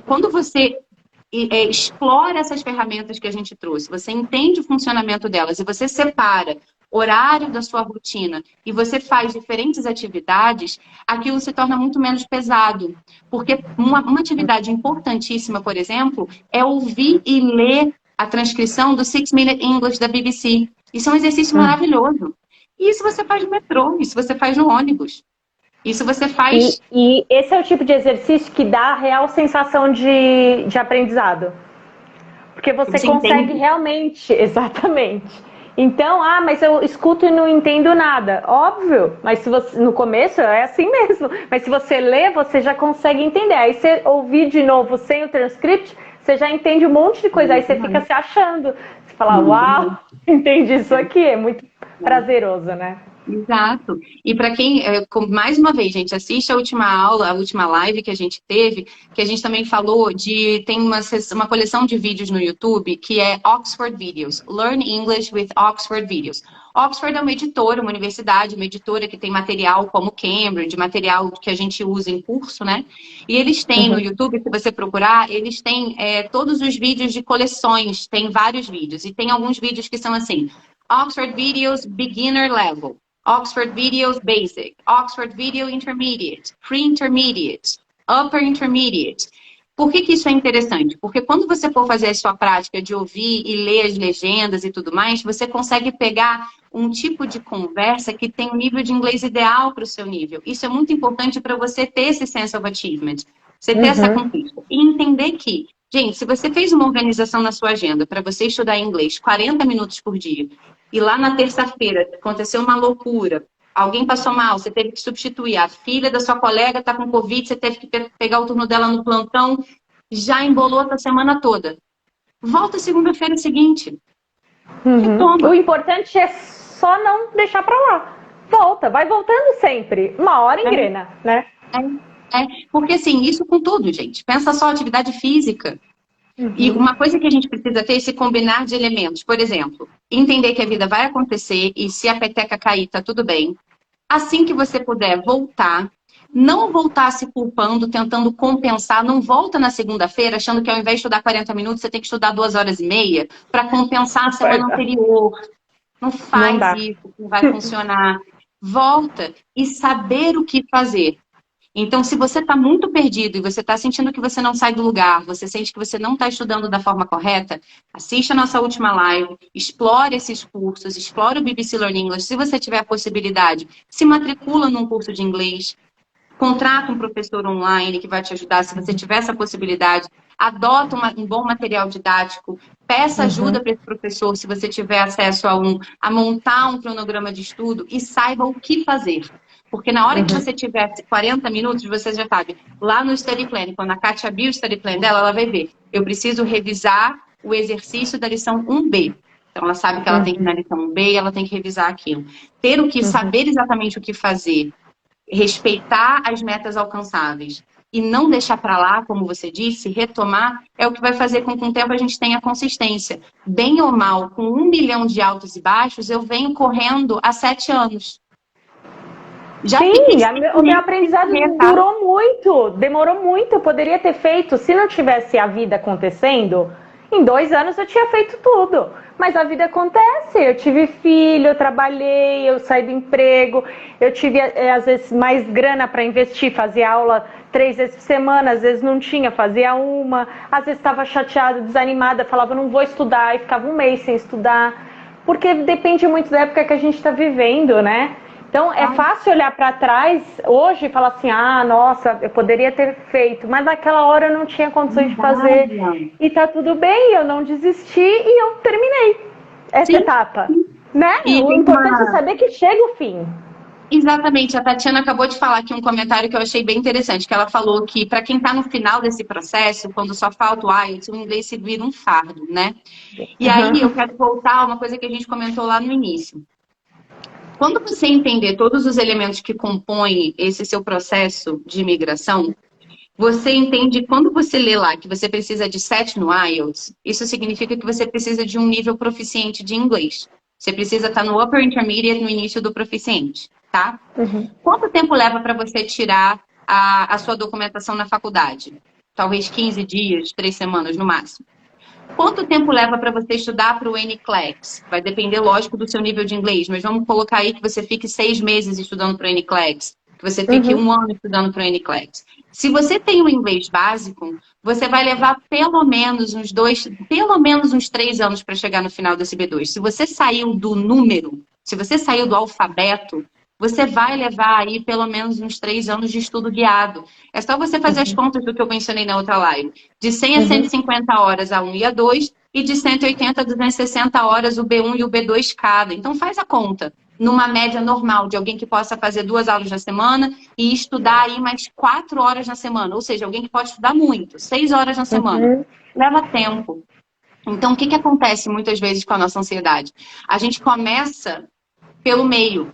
Quando você explora essas ferramentas que a gente trouxe, você entende o funcionamento delas e você separa horário da sua rotina e você faz diferentes atividades, aquilo se torna muito menos pesado. Porque uma atividade importantíssima, por exemplo, é ouvir e ler a transcrição do 6-Minute English da BBC. Isso é um exercício maravilhoso. E isso você faz no metrô, isso você faz no ônibus. Isso você faz... E esse é o tipo de exercício que dá a real sensação de aprendizado. Porque você consegue entende? Realmente... Exatamente. Então, mas eu escuto e não entendo nada. Óbvio, mas se você, no começo é assim mesmo. Mas se você lê, você já consegue entender. Aí você ouvir de novo sem o transcript, você já entende um monte de coisa. Aí você fica se achando. Você fala, uau, entendi isso aqui. É muito prazeroso, né? Exato. E para quem, mais uma vez, gente, assiste a última aula, a última live que a gente teve, que a gente também falou tem uma coleção de vídeos no YouTube que é Oxford Videos, Learn English with Oxford Videos. Oxford é uma editora, uma universidade, uma editora que tem material como Cambridge, material que a gente usa em curso, né? E eles têm no YouTube, se você procurar, eles têm todos os vídeos de coleções, tem vários vídeos, e tem alguns vídeos que são assim, Oxford Videos Beginner Level, Oxford Videos Basic, Oxford Video Intermediate, Pre-Intermediate, Upper Intermediate. Por que isso é interessante? Porque quando você for fazer a sua prática de ouvir e ler as legendas e tudo mais, você consegue pegar um tipo de conversa que tem um nível de inglês ideal para o seu nível. Isso é muito importante para você ter esse sense of achievement, você ter essa conquista. E entender que, gente, se você fez uma organização na sua agenda para você estudar inglês 40 minutos por dia, e lá na terça-feira aconteceu uma loucura, alguém passou mal, você teve que substituir, a filha da sua colega está com Covid, você teve que pegar o turno dela no plantão, já embolou a semana toda. Volta segunda-feira seguinte. O importante é só não deixar para lá. Volta, vai voltando sempre. Uma hora engrena, né? Porque assim, isso com tudo, gente. Pensa só atividade física. E uma coisa que a gente precisa ter é esse combinar de elementos. Por exemplo, entender que a vida vai acontecer e se a peteca cair, tá tudo bem. Assim que você puder voltar, não voltar se culpando, tentando compensar. Não volta na segunda-feira achando que ao invés de estudar 40 minutos, você tem que estudar 2 horas e meia para compensar a semana anterior. Não faz isso, não vai funcionar. Volta e saber o que fazer. Então, se você está muito perdido e você está sentindo que você não sai do lugar, você sente que você não está estudando da forma correta, assista a nossa última live, explore esses cursos, explore o BBC Learn English. Se você tiver a possibilidade, se matricula num curso de inglês, contrata um professor online que vai te ajudar, se você tiver essa possibilidade, adota um bom material didático, peça ajuda para esse professor, se você tiver acesso a montar um cronograma de estudo e saiba o que fazer. Porque na hora que você tiver 40 minutos, você já sabe, lá no Study Plan, quando a Kátia abrir o Study Plan dela, ela vai ver, eu preciso revisar o exercício da lição 1B. Então, ela sabe que ela tem que ir na lição 1B e ela tem que revisar aquilo. Ter o que saber exatamente o que fazer, respeitar as metas alcançáveis e não deixar para lá, como você disse, retomar, é o que vai fazer com que com o tempo a gente tenha consistência. Bem ou mal, com 1 milhão de altos e baixos, eu venho correndo há 7 anos. Já Sim, o meu aprendizado durou muito, demorou muito, eu poderia ter feito, se não tivesse a vida acontecendo, em 2 anos eu tinha feito tudo. Mas a vida acontece, eu tive filho, eu trabalhei, eu saí do emprego, eu tive às vezes mais grana para investir, fazia aula 3 vezes por semana, às vezes não tinha, fazia uma, às vezes estava chateada, desanimada, falava não vou estudar e ficava um mês sem estudar, porque depende muito da época que a gente está vivendo, né? Então, é fácil olhar para trás hoje e falar assim, ah, nossa, eu poderia ter feito, mas naquela hora eu não tinha condições de fazer. E tá tudo bem, eu não desisti e eu terminei essa etapa. Né? O importante é saber que chega o fim. Exatamente, a Tatiana acabou de falar aqui um comentário que eu achei bem interessante, que ela falou que para quem está no final desse processo, quando só falta o IELTS, o inglês se vira um fardo, né? E aí eu quero voltar a uma coisa que a gente comentou lá no início. Quando você entender todos os elementos que compõem esse seu processo de imigração, você entende, quando você lê lá que você precisa de 7 no IELTS, isso significa que você precisa de um nível proficiente de inglês. Você precisa estar no Upper Intermediate no início do proficiente, tá? Quanto tempo leva para você tirar a sua documentação na faculdade? Talvez 15 dias, 3 semanas no máximo. Quanto tempo leva para você estudar para o NCLEX? Vai depender, lógico, do seu nível de inglês, mas vamos colocar aí que você fique 6 meses estudando para o NCLEX, que você fique 1 ano estudando para o NCLEX. Se você tem o inglês básico, você vai levar pelo menos uns 3 anos para chegar no final desse B2. Se você saiu do número, se você saiu do alfabeto, você vai levar aí pelo menos uns 3 anos de estudo guiado. É só você fazer as contas do que eu mencionei na outra live. De 100 a 150 horas a 1 e a 2, e de 180 a 260 horas o B1 e o B2 cada. Então faz a conta. Numa média normal de alguém que possa fazer 2 aulas na semana e estudar aí mais 4 horas na semana. Ou seja, alguém que pode estudar muito, 6 horas na semana. Leva tempo. Então o que acontece muitas vezes com a nossa ansiedade? A gente começa pelo meio.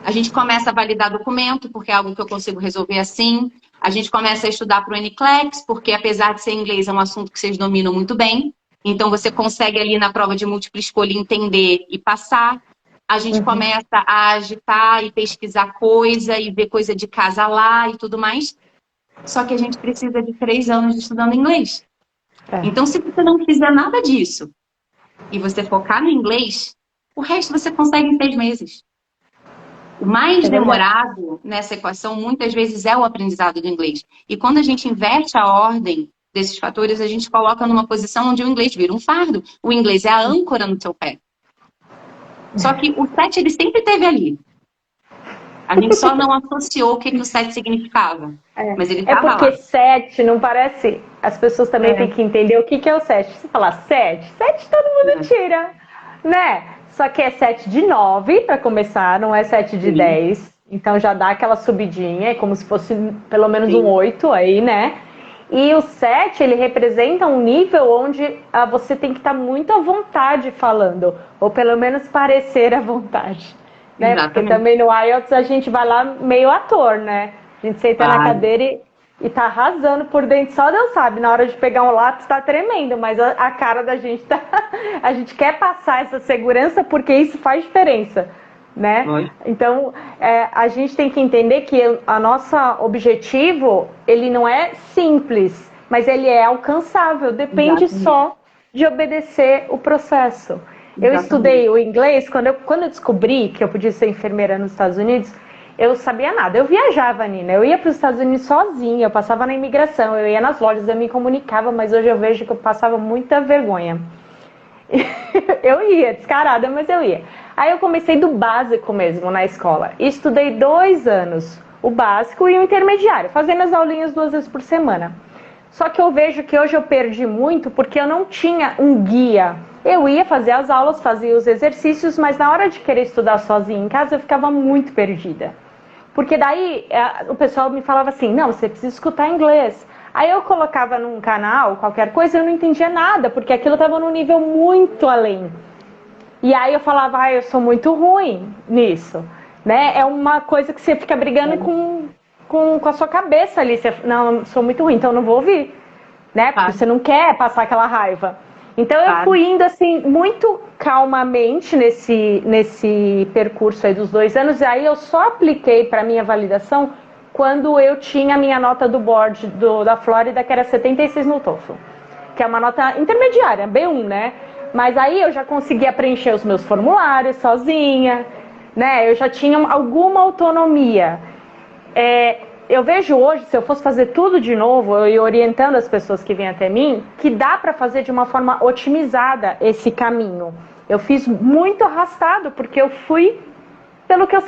A gente começa a validar documento, porque é algo que eu consigo resolver assim. A gente começa a estudar para o NCLEX, porque apesar de ser inglês, é um assunto que vocês dominam muito bem. Então, você consegue ali na prova de múltipla escolha entender e passar. A gente começa a agitar e pesquisar coisa e ver coisa de casa lá e tudo mais. Só que a gente precisa de 3 anos estudando inglês. Então, se você não fizer nada disso e você focar no inglês, o resto você consegue em 6 meses. O mais demorado nessa equação, muitas vezes, é o aprendizado do inglês. E quando a gente inverte a ordem desses fatores, a gente coloca numa posição onde o inglês vira um fardo. O inglês é a âncora no seu pé. Só que o 7, ele sempre esteve ali. A gente só não associou o que o 7 significava. Mas ele estava lá. É porque 7 não parece... As pessoas também têm que entender o que é o 7. Se falar 7 todo mundo tira, né? Só que é 7 de 9 para começar, não é 7 de 10. Então já dá aquela subidinha, é como se fosse pelo menos um 8 aí, né? E o 7, ele representa um nível onde você tem que estar muito à vontade falando, ou pelo menos parecer à vontade. Né? Porque também no IELTS a gente vai lá meio ator, né? A gente senta na cadeira e tá arrasando por dentro, só Deus sabe. Na hora de pegar um lápis tá tremendo, mas a cara da gente tá... A gente quer passar essa segurança porque isso faz diferença, né? Então, a gente tem que entender que o nosso objetivo, ele não é simples, mas ele é alcançável. Depende só de obedecer o processo. Eu estudei o inglês, quando eu descobri que eu podia ser enfermeira nos Estados Unidos, eu sabia nada. Eu viajava, Nina. Eu ia para os Estados Unidos sozinha, eu passava na imigração, eu ia nas lojas, eu me comunicava, mas hoje eu vejo que eu passava muita vergonha. Eu ia, descarada, mas eu ia. Aí eu comecei do básico mesmo na escola. E estudei 2 anos, o básico e o intermediário, fazendo as aulinhas 2 vezes por semana. Só que eu vejo que hoje eu perdi muito porque eu não tinha um guia. Eu ia fazer as aulas, fazia os exercícios, mas na hora de querer estudar sozinha em casa eu ficava muito perdida. Porque daí o pessoal me falava assim, não, você precisa escutar inglês. Aí eu colocava num canal, qualquer coisa, eu não entendia nada, porque aquilo estava num nível muito além. E aí eu falava, eu sou muito ruim nisso. Né? É uma coisa que você fica brigando com a sua cabeça ali. Você, não, eu sou muito ruim, então eu não vou ouvir. Né? Porque você não quer passar aquela raiva. Então eu fui indo assim, muito calmamente nesse percurso aí dos 2 anos. E aí eu só apliquei para minha validação quando eu tinha a minha nota do board da Flórida, que era 76 no TOEFL. Que é uma nota intermediária, B1, né? Mas aí eu já conseguia preencher os meus formulários sozinha, né? Eu já tinha alguma autonomia. Eu vejo hoje, se eu fosse fazer tudo de novo, eu ia orientando as pessoas que vêm até mim, que dá para fazer de uma forma otimizada esse caminho. Eu fiz muito arrastado, porque eu fui pelo que eu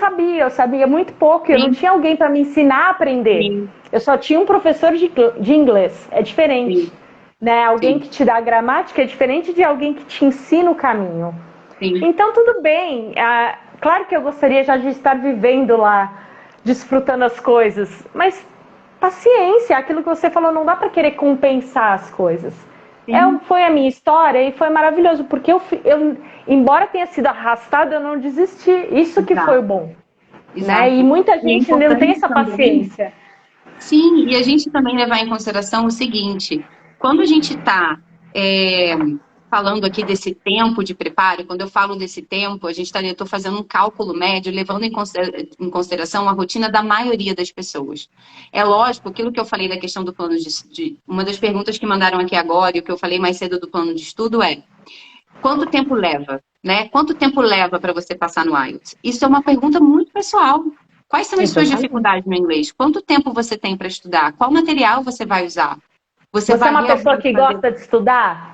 sabia muito pouco, eu não tinha alguém para me ensinar a aprender. Sim. Eu só tinha um professor de inglês, é diferente. Sim. Né? Alguém que te dá a gramática é diferente de alguém que te ensina o caminho. Sim. Então, tudo bem. Claro que eu gostaria já de estar vivendo lá, desfrutando as coisas, mas paciência, aquilo que você falou, não dá para querer compensar as coisas. Foi a minha história e foi maravilhoso, porque eu embora tenha sido arrastada, eu não desisti. Isso que foi o bom. Né? E muita gente não tem essa paciência. Sim, e a gente também levar em consideração o seguinte, quando a gente está falando aqui desse tempo de preparo, quando eu falo desse tempo, eu estou fazendo um cálculo médio, levando em consideração a rotina da maioria das pessoas. É lógico, aquilo que eu falei da questão do plano uma das perguntas que mandaram aqui agora, e o que eu falei mais cedo do plano de estudo é, quanto tempo leva? Né? Quanto tempo leva para você passar no IELTS? Isso é uma pergunta muito pessoal. Quais são as suas dificuldades no inglês? Quanto tempo você tem para estudar? Qual material você vai usar? Você é uma pessoa que gosta de estudar?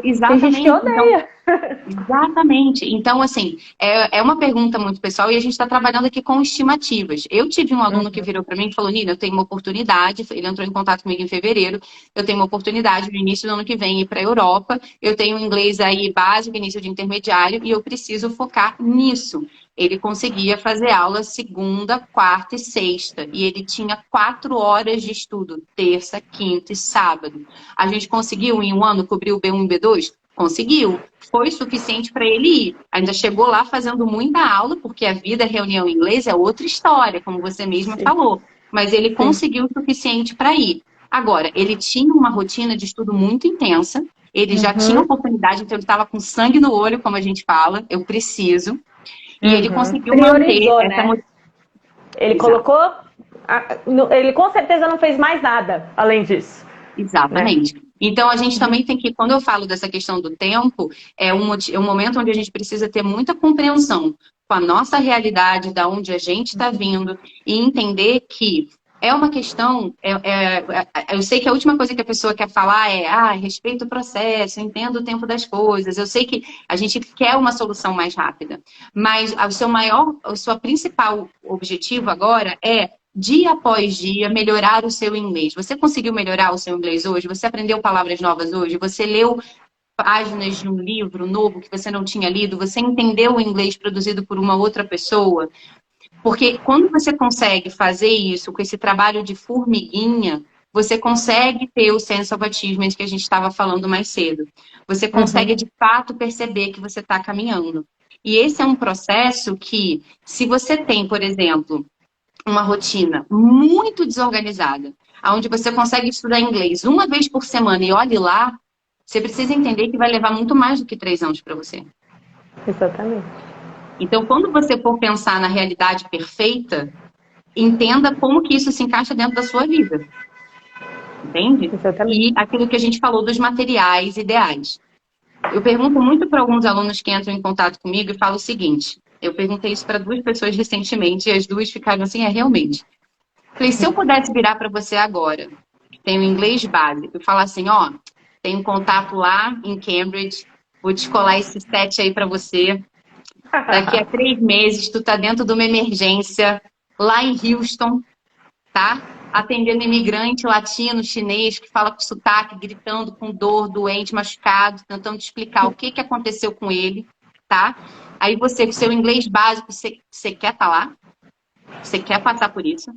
Exatamente. Tem gente que odeia. Então, exatamente. Então, assim, é uma pergunta muito pessoal e a gente está trabalhando aqui com estimativas. Eu tive um aluno que virou para mim e falou, Nina, eu tenho uma oportunidade, ele entrou em contato comigo em fevereiro, eu tenho uma oportunidade no início do ano que vem ir para a Europa, eu tenho inglês aí básico, início de intermediário e eu preciso focar nisso. Ele conseguia fazer aula segunda, quarta e sexta. E ele tinha 4 horas de estudo, terça, quinta e sábado. A gente conseguiu em um ano cobrir o B1 e B2? Conseguiu. Foi suficiente para ele ir. Ainda chegou lá fazendo muita aula, porque a vida reunião em inglês é outra história, como você mesma falou. Mas ele conseguiu o suficiente para ir. Agora, ele tinha uma rotina de estudo muito intensa. Ele já tinha oportunidade, então ele estava com sangue no olho, como a gente fala. Eu preciso. E ele conseguiu manter essa motivação. Ele colocou... Ele com certeza não fez mais nada além disso. Exatamente. Né? Então, a gente também tem que, quando eu falo dessa questão do tempo, é um momento onde a gente precisa ter muita compreensão com a nossa realidade, da onde a gente está vindo, e entender que é uma questão, eu sei que a última coisa que a pessoa quer falar é, respeito o processo, entendo o tempo das coisas, eu sei que a gente quer uma solução mais rápida, mas o seu principal objetivo agora é, dia após dia, melhorar o seu inglês. Você conseguiu melhorar o seu inglês hoje? Você aprendeu palavras novas hoje? Você leu páginas de um livro novo que você não tinha lido? Você entendeu o inglês produzido por uma outra pessoa? Porque quando você consegue fazer isso com esse trabalho de formiguinha, você consegue ter o sense of achievement que a gente estava falando mais cedo. Você consegue, de fato, perceber que você está caminhando. E esse é um processo que, se você tem, por exemplo, uma rotina muito desorganizada, onde você consegue estudar inglês uma vez por semana e olhe lá, você precisa entender que vai levar muito mais do que 3 anos para você. Exatamente. Então, quando você for pensar na realidade perfeita, entenda como que isso se encaixa dentro da sua vida. Entende? Exatamente. E aquilo que a gente falou dos materiais ideais. Eu pergunto muito para alguns alunos que entram em contato comigo e falo o seguinte, eu perguntei isso para 2 pessoas recentemente e as 2 ficaram assim, realmente. Falei, se eu pudesse virar para você agora, que tem o inglês básico, e falar assim, tem um contato lá em Cambridge, vou descolar esse set aí para você. Daqui a 3 meses, tu tá dentro de uma emergência lá em Houston, tá? Atendendo imigrante latino, chinês, que fala com sotaque, gritando com dor, doente, machucado, tentando te explicar o que aconteceu com ele, tá? Aí você, com seu inglês básico, você quer estar lá? Você quer passar por isso?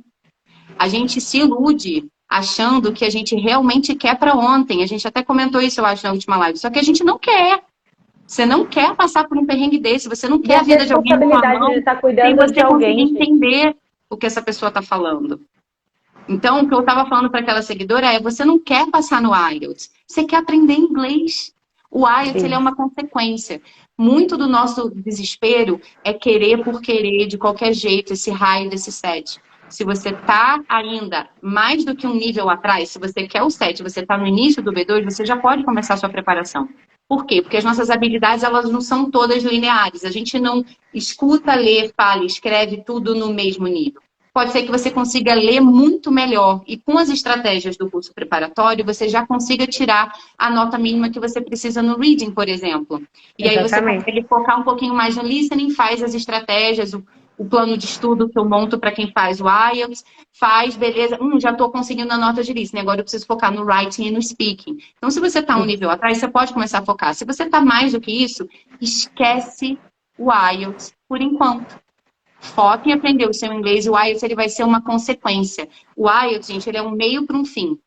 A gente se ilude achando que a gente realmente quer para ontem. A gente até comentou isso, eu acho, na última live. Só que a gente não quer. Você não quer passar por um perrengue desse. Você não quer a vida de alguém na sua responsabilidade mão de estar sem cuidando de você conseguir alguém, gente. entender o que essa pessoa está falando. Então, o que eu estava falando para aquela seguidora é: você não quer passar no IELTS, você quer aprender inglês. O IELTS, ele é uma consequência. Muito do nosso desespero é querer por querer, de qualquer jeito, esse raio desse 7. Se você está ainda mais do que um nível atrás, se você quer o 7, você está no início do B2, você já pode começar a sua preparação. Por quê? Porque as nossas habilidades, elas não são todas lineares. A gente não escuta, lê, fala, escreve tudo no mesmo nível. Pode ser que você consiga ler muito melhor e com as estratégias do curso preparatório, você já consiga tirar a nota mínima que você precisa no reading, por exemplo. E aí você consegue focar um pouquinho mais no listening, faz as estratégias, o plano de estudo que eu monto para quem faz o IELTS, faz, beleza, já estou conseguindo a nota de listening, agora eu preciso focar no writing e no speaking. Então, se você está um nível atrás, você pode começar a focar. Se você está mais do que isso, esquece o IELTS por enquanto. Foque em aprender o seu inglês. O IELTS, ele vai ser uma consequência. O IELTS, gente, ele é um meio para um fim,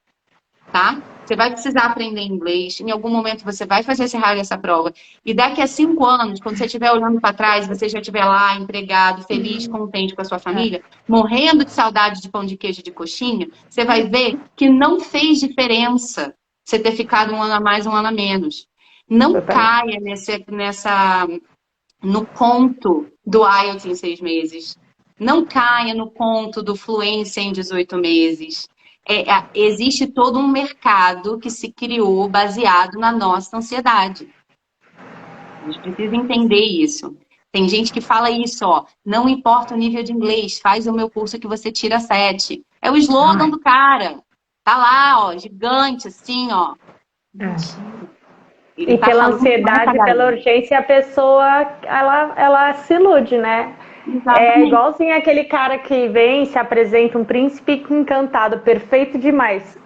tá? Você vai precisar aprender inglês. Em algum momento você vai fazer esse raio dessa prova. E daqui a 5 anos, quando você estiver olhando para trás, você já estiver lá, empregado, feliz, contente com a sua família, morrendo de saudade de pão de queijo e de coxinha, você vai ver que não fez diferença você ter ficado um ano a mais, um ano a menos. Não caia no conto do IELTS em 6 meses. Não caia no conto do Fluência em 18 meses. Existe todo um mercado que se criou baseado na nossa ansiedade. A gente precisa entender isso. Tem gente que fala isso, ó, não importa o nível de inglês, faz o meu curso que você tira 7. É o slogan do cara. Tá lá, ó, gigante, assim, ó. E pela ansiedade, pela urgência, a pessoa, ela se ilude, né? Exatamente. É igualzinho aquele cara que vem, se apresenta um príncipe encantado, perfeito demais.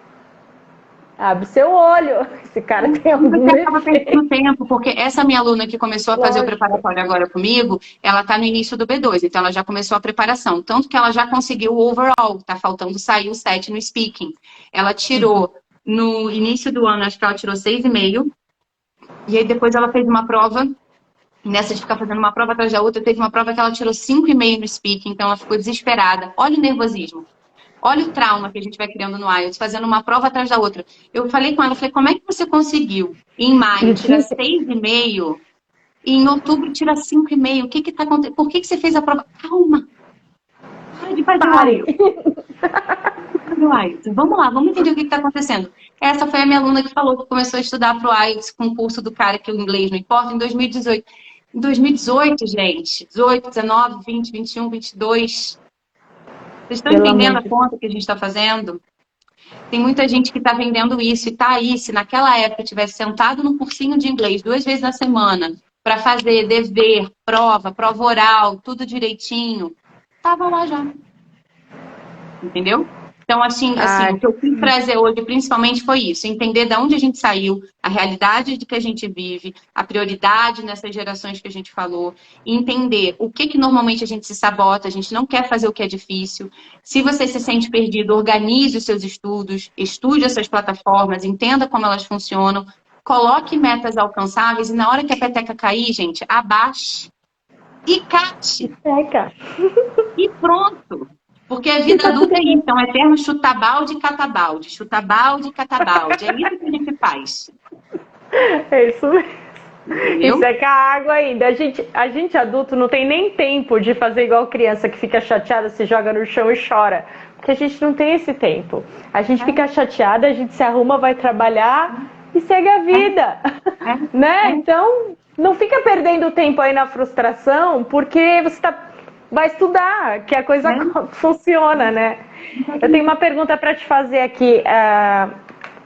Abre seu olho, esse cara tem algum tempo, porque essa minha aluna que começou a fazer o preparatório agora comigo, ela tá no início do B2, então ela já começou a preparação. Tanto que ela já conseguiu o overall, tá faltando sair o 7 no speaking. Ela tirou, no início do ano, acho que ela tirou 6,5. E aí depois ela fez uma prova, nessa de ficar fazendo uma prova atrás da outra, teve uma prova que ela tirou 5,5 no speaking, então ela ficou desesperada. Olha o nervosismo. Olha o trauma que a gente vai criando no IELTS, fazendo uma prova atrás da outra. Eu falei com ela, como é que você conseguiu, em maio, tirar 6,5 e em outubro tirar 5,5? O que que tá acontecendo? Por que você fez a prova? Calma. Para de fazer o IELTS. Vamos lá, vamos entender o que está acontecendo. Essa foi a minha aluna que falou que começou a estudar para o IELTS com o curso do cara que o inglês não importa, em 2018. Em 2018, gente, 18, 19, 20, 21, 22... Vocês estão entendendo a conta que a gente está fazendo? Tem muita gente que está vendendo isso e está aí. Se naquela época tivesse sentado num cursinho de inglês 2 vezes na semana para fazer dever, prova oral, tudo direitinho, estava lá já. Entendeu? Então, assim, o que eu quis trazer hoje, principalmente, foi isso. Entender de onde a gente saiu, a realidade de que a gente vive, a prioridade nessas gerações que a gente falou. E entender o que normalmente a gente se sabota, a gente não quer fazer o que é difícil. Se você se sente perdido, organize os seus estudos, estude essas plataformas, entenda como elas funcionam, coloque metas alcançáveis e na hora que a peteca cair, gente, abaixe e cate. E pronto. Porque a vida adulta é isso, é um eterno chutar balde e catar balde. Chutar balde e catar balde. É isso que a gente faz. É isso mesmo. E seca a água ainda. A gente adulto não tem nem tempo de fazer igual criança que fica chateada, se joga no chão e chora. Porque a gente não tem esse tempo. A gente fica chateada, a gente se arruma, vai trabalhar e segue a vida. Né? Então, não fica perdendo tempo aí na frustração, porque você vai estudar, que a coisa funciona, né? Eu tenho uma pergunta para te fazer aqui,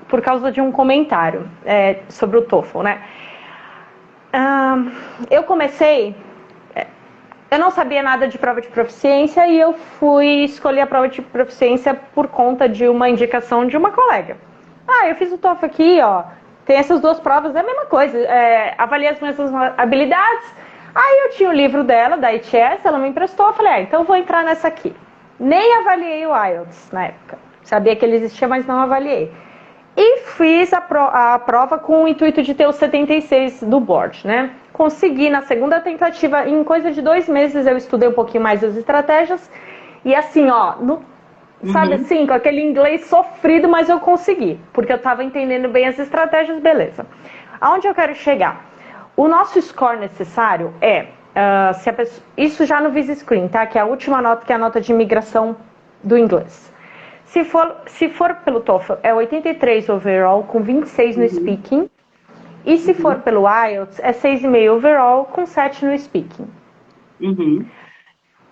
por causa de um comentário sobre o TOEFL, né? Eu não sabia nada de prova de proficiência e eu fui escolher a prova de proficiência por conta de uma indicação de uma colega. Eu fiz o TOEFL aqui, ó, tem essas 2 provas, é a mesma coisa, avalia as mesmas habilidades. Aí eu tinha o livro dela, da ITS, ela me emprestou, eu falei, então eu vou entrar nessa aqui. Nem avaliei o IELTS na época. Sabia que ele existia, mas não avaliei. E fiz a prova com o intuito de ter os 76 do board, né? Consegui na segunda tentativa, em coisa de 2 meses eu estudei um pouquinho mais as estratégias. E assim, ó, sabe assim, com aquele inglês sofrido, mas eu consegui. Porque eu estava entendendo bem as estratégias, beleza. Aonde eu quero chegar? O nosso score necessário é, se a pessoa, isso já no Visa Screen, tá? Que é a última nota, que é a nota de imigração do inglês. Se for pelo TOEFL, é 83 overall, com 26 no speaking. E se for pelo IELTS, é 6,5 overall, com 7 no speaking.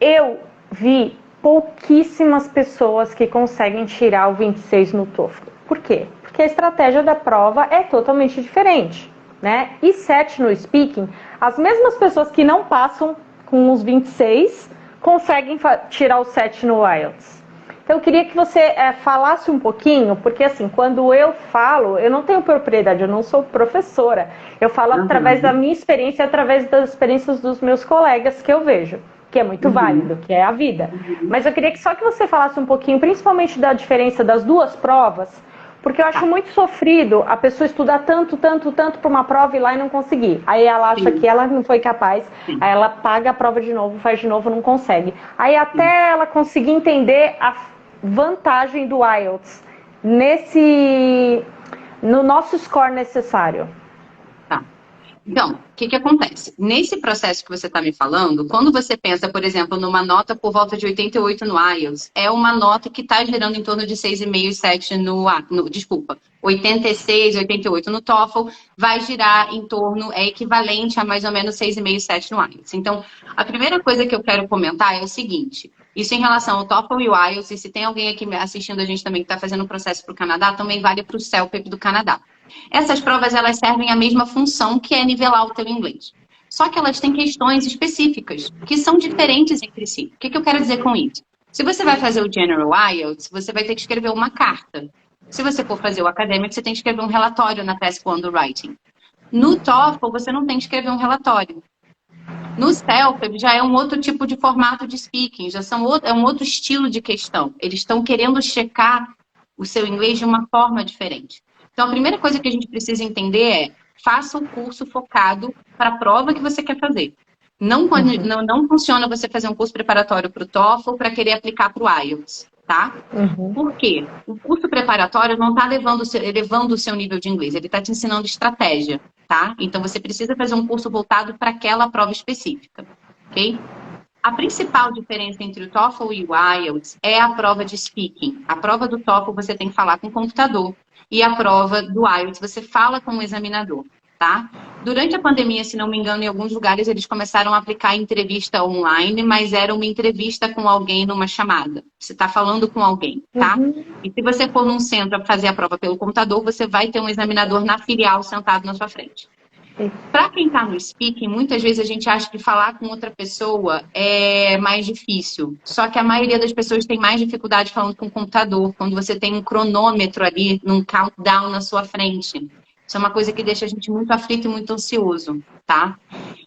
Eu vi pouquíssimas pessoas que conseguem tirar o 26 no TOEFL. Por quê? Porque a estratégia da prova é totalmente diferente, né? E 7 no speaking, as mesmas pessoas que não passam com os 26 conseguem tirar o 7 no IELTS. Então, eu queria que você falasse um pouquinho, porque assim, quando eu falo, eu não tenho propriedade, eu não sou professora. Eu falo através da minha experiência, através das experiências dos meus colegas que eu vejo, que é muito válido, que é a vida. Mas eu queria só que você falasse um pouquinho, principalmente da diferença das duas provas, porque eu acho muito sofrido a pessoa estudar tanto para uma prova e ir lá e não conseguir. Aí ela acha que ela não foi capaz, aí ela paga a prova de novo, faz de novo, não consegue. Aí até ela conseguir entender a vantagem do IELTS no nosso score necessário. Tá. Então, o que acontece? Nesse processo que você está me falando, quando você pensa, por exemplo, numa nota por volta de 88 no IELTS, é uma nota que está girando em torno de 6,5 e 7 desculpa, 86, 88 no TOEFL, vai girar em torno, é equivalente a mais ou menos 6,5 e 7 no IELTS. Então, a primeira coisa que eu quero comentar é o seguinte, isso em relação ao TOEFL e o IELTS, e se tem alguém aqui assistindo a gente também que está fazendo o processo para o Canadá, também vale para o CELPEP do Canadá. Essas provas, elas servem a mesma função, que é nivelar o teu inglês. Só que elas têm questões específicas, que são diferentes entre si. O que eu quero dizer com isso? Se você vai fazer o General IELTS, você vai ter que escrever uma carta. Se você for fazer o Academic, você tem que escrever um relatório na Task 1 do Writing. No TOEFL, você não tem que escrever um relatório. No CELPEP já é um outro tipo de formato de speaking, é um outro estilo de questão. Eles estão querendo checar o seu inglês de uma forma diferente. Então, a primeira coisa que a gente precisa entender é, faça o curso focado para a prova que você quer fazer. Não funciona você fazer um curso preparatório para o TOEFL para querer aplicar para o IELTS, tá? Por quê? O curso preparatório não está elevando o seu nível de inglês, ele está te ensinando estratégia, tá? Então, você precisa fazer um curso voltado para aquela prova específica, ok? A principal diferença entre o TOEFL e o IELTS é a prova de speaking. A prova do TOEFL você tem que falar com o computador. E a prova do IELTS você fala com o examinador, tá? Durante a pandemia, se não me engano, em alguns lugares eles começaram a aplicar entrevista online, mas era uma entrevista com alguém numa chamada. Você está falando com alguém, tá? E se você for num centro a fazer a prova pelo computador, você vai ter um examinador na filial sentado na sua frente. Para quem está no speaking, muitas vezes a gente acha que falar com outra pessoa é mais difícil. Só que a maioria das pessoas tem mais dificuldade falando com o computador, quando você tem um cronômetro ali, num countdown na sua frente. Isso é uma coisa que deixa a gente muito aflito e muito ansioso, tá?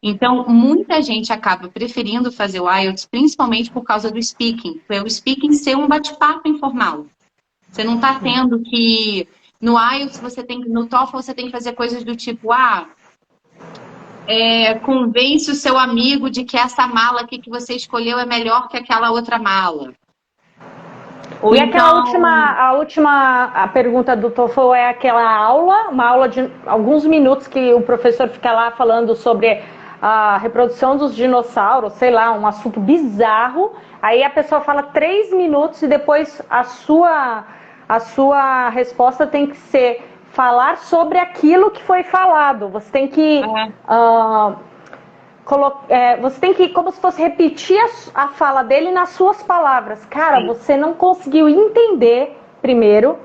Então, muita gente acaba preferindo fazer o IELTS, principalmente por causa do speaking. O speaking ser um bate-papo informal. Você não está tendo que... No IELTS, no TOEFL, você tem que fazer coisas do tipo, convence o seu amigo de que essa mala aqui que você escolheu é melhor que aquela outra mala. Ou e então... a última pergunta do TOEFL é uma aula de alguns minutos que o professor fica lá falando sobre a reprodução dos dinossauros, sei lá, um assunto bizarro. Aí a pessoa fala 3 minutos e depois a sua resposta tem que ser falar sobre aquilo que foi falado. Você tem que você tem que, como se fosse repetir a fala dele nas suas palavras. Cara, você não conseguiu entender primeiro,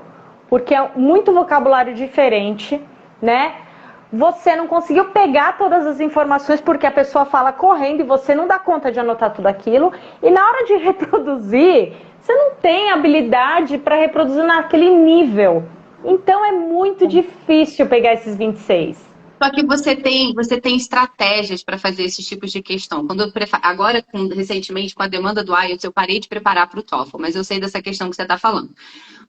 porque é muito vocabulário diferente, né? Você não conseguiu pegar todas as informações porque a pessoa fala correndo e você não dá conta de anotar tudo aquilo. E na hora de reproduzir, você não tem habilidade para reproduzir naquele nível. Então é muito difícil pegar esses 26. Só que você tem estratégias para fazer esses tipos de questão. Agora, recentemente, com a demanda do IELTS, eu parei de preparar para o TOEFL, mas eu sei dessa questão que você está falando.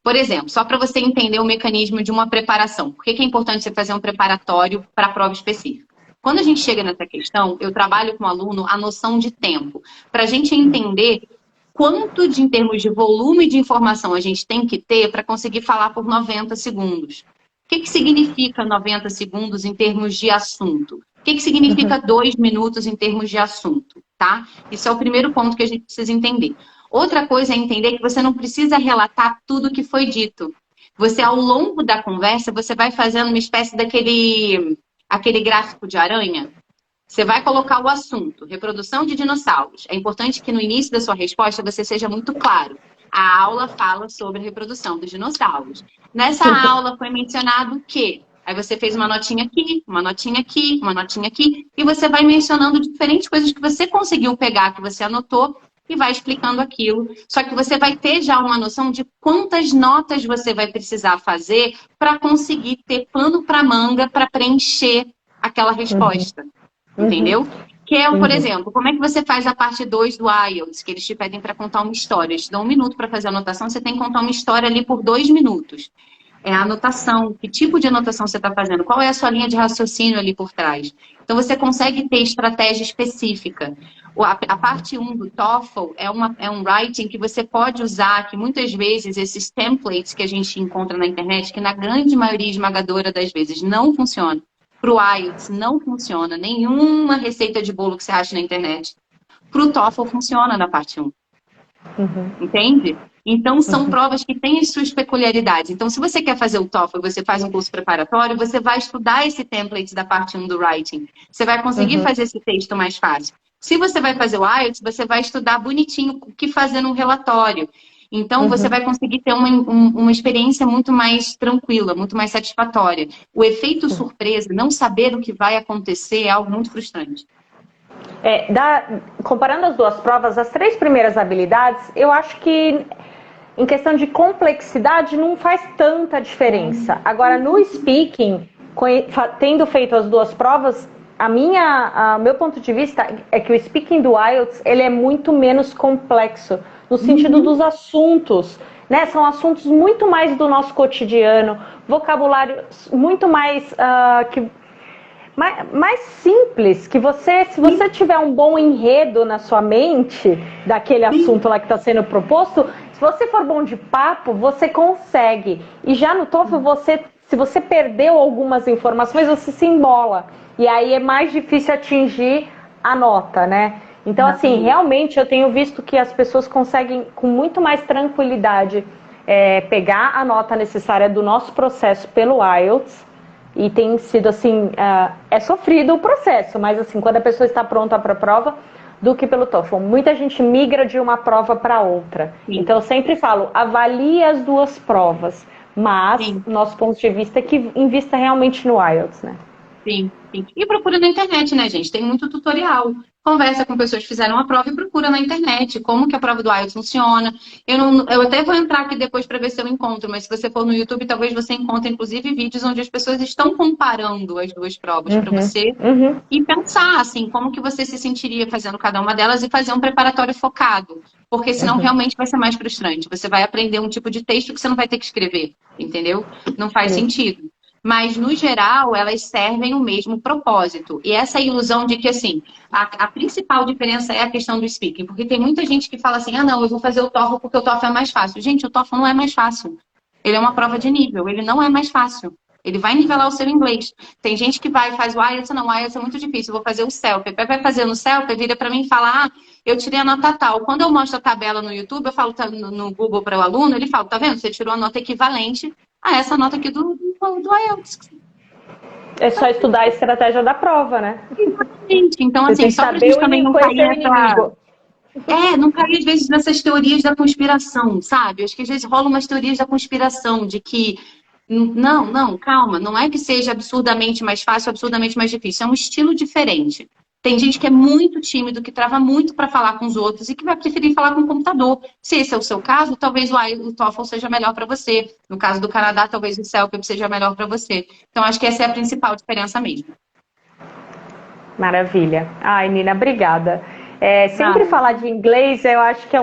Por exemplo, só para você entender o mecanismo de uma preparação. Por que é importante você fazer um preparatório para a prova específica? Quando a gente chega nessa questão, eu trabalho com o aluno a noção de tempo, para a gente entender quanto em termos de volume de informação a gente tem que ter para conseguir falar por 90 segundos. O que significa 90 segundos em termos de assunto? O que significa 2 minutos em termos de assunto? Tá? Isso é o primeiro ponto que a gente precisa entender. Outra coisa é entender que você não precisa relatar tudo o que foi dito. Você, ao longo da conversa, você vai fazendo uma espécie aquele gráfico de aranha. Você vai colocar o assunto, reprodução de dinossauros. É importante que no início da sua resposta você seja muito claro. A aula fala sobre a reprodução dos dinossauros. Nessa aula foi mencionado que... Aí você fez uma notinha aqui, uma notinha aqui, uma notinha aqui, e você vai mencionando diferentes coisas que você conseguiu pegar, que você anotou, e vai explicando aquilo. Só que você vai ter já uma noção de quantas notas você vai precisar fazer para conseguir ter pano para manga para preencher aquela resposta. Entendeu? Que é, por exemplo, como é que você faz a parte 2 do IELTS, que eles te pedem para contar uma história. Eles te dão 1 minuto para fazer a anotação, você tem que contar uma história ali por 2 minutos. É a anotação, que tipo de anotação você está fazendo, qual é a sua linha de raciocínio ali por trás. Então, você consegue ter estratégia específica. A parte 1 do TOEFL é um writing que você pode usar, que muitas vezes esses templates que a gente encontra na internet, que na grande maioria esmagadora das vezes não funciona. Para o IELTS não funciona, nenhuma receita de bolo que você acha na internet. Para o TOEFL funciona na parte 1. Entende? Então, são provas que têm as suas peculiaridades. Então, se você quer fazer o TOEFL e você faz um curso preparatório, você vai estudar esse template da parte 1 do writing. Você vai conseguir fazer esse texto mais fácil. Se você vai fazer o IELTS, você vai estudar bonitinho o que fazer num relatório. Então, você vai conseguir ter uma experiência muito mais tranquila, muito mais satisfatória. O efeito surpresa, não saber o que vai acontecer, é algo muito frustrante. Comparando as duas provas, as 3 primeiras habilidades, eu acho que em questão de complexidade não faz tanta diferença. Agora, no speaking, tendo feito as 2 provas, meu ponto de vista é que o speaking do IELTS ele é muito menos complexo, no sentido dos assuntos, né? São assuntos muito mais do nosso cotidiano, vocabulário muito mais... mais simples, que se você tiver um bom enredo na sua mente daquele assunto lá que está sendo proposto, se você for bom de papo, você consegue. E já no TOEFL, se você perdeu algumas informações, você se embola. E aí é mais difícil atingir a nota, né? Então, assim, realmente eu tenho visto que as pessoas conseguem com muito mais tranquilidade pegar a nota necessária do nosso processo pelo IELTS. E tem sido assim, é sofrido o processo, mas assim, quando a pessoa está pronta para a prova, do que pelo TOEFL. Muita gente migra de uma prova para outra. Sim. Então eu sempre falo, avalie as 2 provas, mas nosso ponto de vista é que invista realmente no IELTS, né? Sim. E procura na internet, né, gente? Tem muito tutorial. Conversa com pessoas que fizeram a prova e procura na internet como que a prova do IELTS funciona. Eu até vou entrar aqui depois para ver se eu encontro, mas se você for no YouTube, talvez você encontre, inclusive, vídeos onde as pessoas estão comparando as 2 provas para você e pensar, assim, como que você se sentiria fazendo cada uma delas e fazer um preparatório focado. Porque senão realmente vai ser mais frustrante. Você vai aprender um tipo de texto que você não vai ter que escrever, entendeu? Não faz sentido. Mas, no geral, elas servem o mesmo propósito. E essa ilusão de que, assim, a principal diferença é a questão do speaking. Porque tem muita gente que fala assim, não, eu vou fazer o TOEFL porque o TOEFL é mais fácil. Gente, o TOEFL não é mais fácil. Ele é uma prova de nível, ele não é mais fácil. Ele vai nivelar o seu inglês. Tem gente que vai e faz o IELTS, não, o IELTS é muito difícil, eu vou fazer o CELP. Vai fazer no CELP, vira para mim e fala, eu tirei a nota tal. Quando eu mostro a tabela no YouTube, eu falo no Google para o aluno, ele fala, tá vendo? Você tirou a nota equivalente a essa nota aqui do IELTS. É só estudar a estratégia da prova, né? Exatamente. Então, assim, só pra gente também não cair não cair, às vezes, nessas teorias da conspiração, sabe? Acho que às vezes rolam umas teorias da conspiração, de que não, calma, não é que seja absurdamente mais fácil, absurdamente mais difícil. É um estilo diferente. Tem gente que é muito tímido, que trava muito para falar com os outros e que vai preferir falar com o computador. Se esse é o seu caso, talvez o TOEFL seja melhor para você. No caso do Canadá, talvez o CELP seja melhor para você. Então, acho que essa é a principal diferença mesmo. Maravilha. Ai, Nina, obrigada. Sempre falar de inglês, eu acho que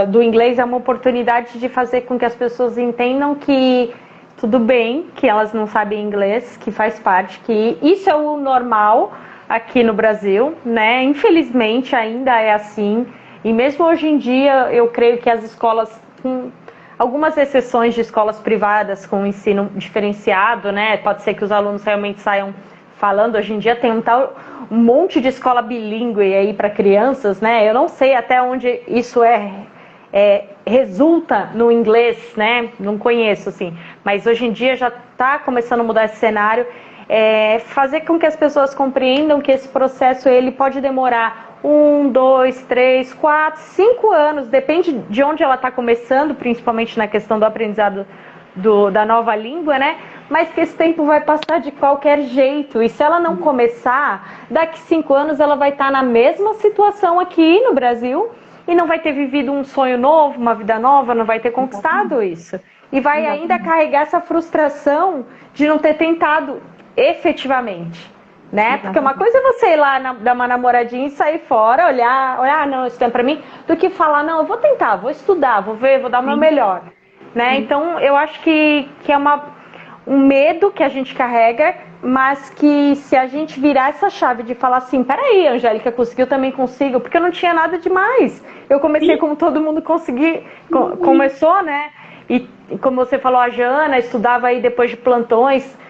do inglês é uma oportunidade de fazer com que as pessoas entendam que tudo bem, que elas não sabem inglês, que faz parte, que isso é o normal aqui no Brasil, né? Infelizmente ainda é assim. E mesmo hoje em dia, eu creio que as escolas, com algumas exceções de escolas privadas com ensino diferenciado, né? Pode ser que os alunos realmente saiam falando. Hoje em dia tem um monte de escola bilíngue aí para crianças, né? Eu não sei até onde isso resulta no inglês, né? Não conheço, assim. Mas hoje em dia já está começando a mudar esse cenário. Fazer com que as pessoas compreendam que esse processo ele pode demorar 1, 2, 3, 4, 5 anos, depende de onde ela está começando, principalmente na questão do aprendizado da nova língua, né? Mas que esse tempo vai passar de qualquer jeito. E se ela não começar, daqui 5 anos ela vai estar na mesma situação aqui no Brasil e não vai ter vivido um sonho novo, uma vida nova, não vai ter conquistado isso. E vai ainda carregar essa frustração de não ter tentado efetivamente, né? Porque uma coisa é você ir lá dar uma namoradinha e sair fora, olhar, não, isso não é pra mim, do que falar, não, eu vou tentar, vou estudar, vou ver, vou dar o meu melhor, né? Então, eu acho que é um medo que a gente carrega, mas que se a gente virar essa chave de falar assim, peraí, Angélica conseguiu, eu também consigo, porque eu não tinha nada demais. Eu comecei como todo mundo começou, né? E como você falou, a Jana estudava aí depois de plantões,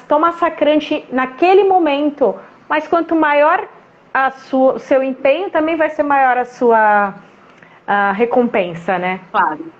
tão massacrante naquele momento, mas quanto maior o seu empenho, também vai ser maior a sua recompensa, né? Claro,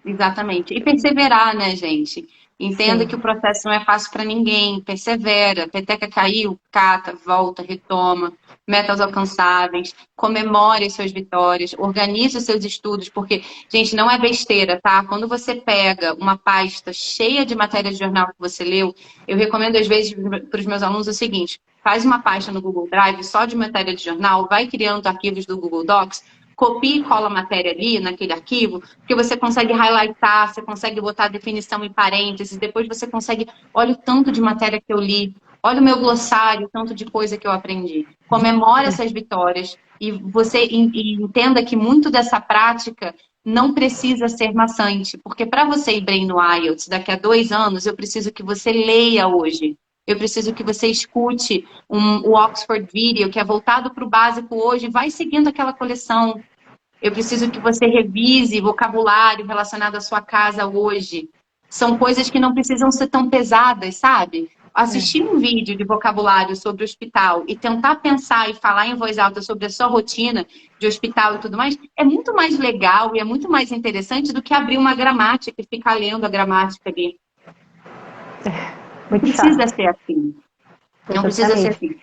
exatamente. E perseverar, né, gente? Entenda que o processo não é fácil para ninguém. Persevera. Peteca caiu, cata, volta, retoma. Metas alcançáveis. Comemore as suas vitórias. Organize os seus estudos, porque, gente, não é besteira, tá? Quando você pega uma pasta cheia de matéria de jornal que você leu, eu recomendo às vezes para os meus alunos o seguinte: faz uma pasta no Google Drive só de matéria de jornal, vai criando arquivos do Google Docs, copia e cola a matéria ali naquele arquivo, porque você consegue highlightar, você consegue botar a definição em parênteses, depois você consegue, olha o tanto de matéria que eu li, olha o meu glossário, o tanto de coisa que eu aprendi. Comemore essas vitórias e você entenda que muito dessa prática não precisa ser maçante, porque para você ir bem no IELTS daqui a 2 anos, eu preciso que você leia hoje. Eu preciso que você escute o Oxford Video, que é voltado para o básico hoje, vai seguindo aquela coleção. Eu preciso que você revise vocabulário relacionado à sua casa hoje. São coisas que não precisam ser tão pesadas, sabe? Assistir um vídeo de vocabulário sobre o hospital e tentar pensar e falar em voz alta sobre a sua rotina de hospital e tudo mais, é muito mais legal e é muito mais interessante do que abrir uma gramática e ficar lendo a gramática ali. Não precisa ser assim. Não precisa ser assim.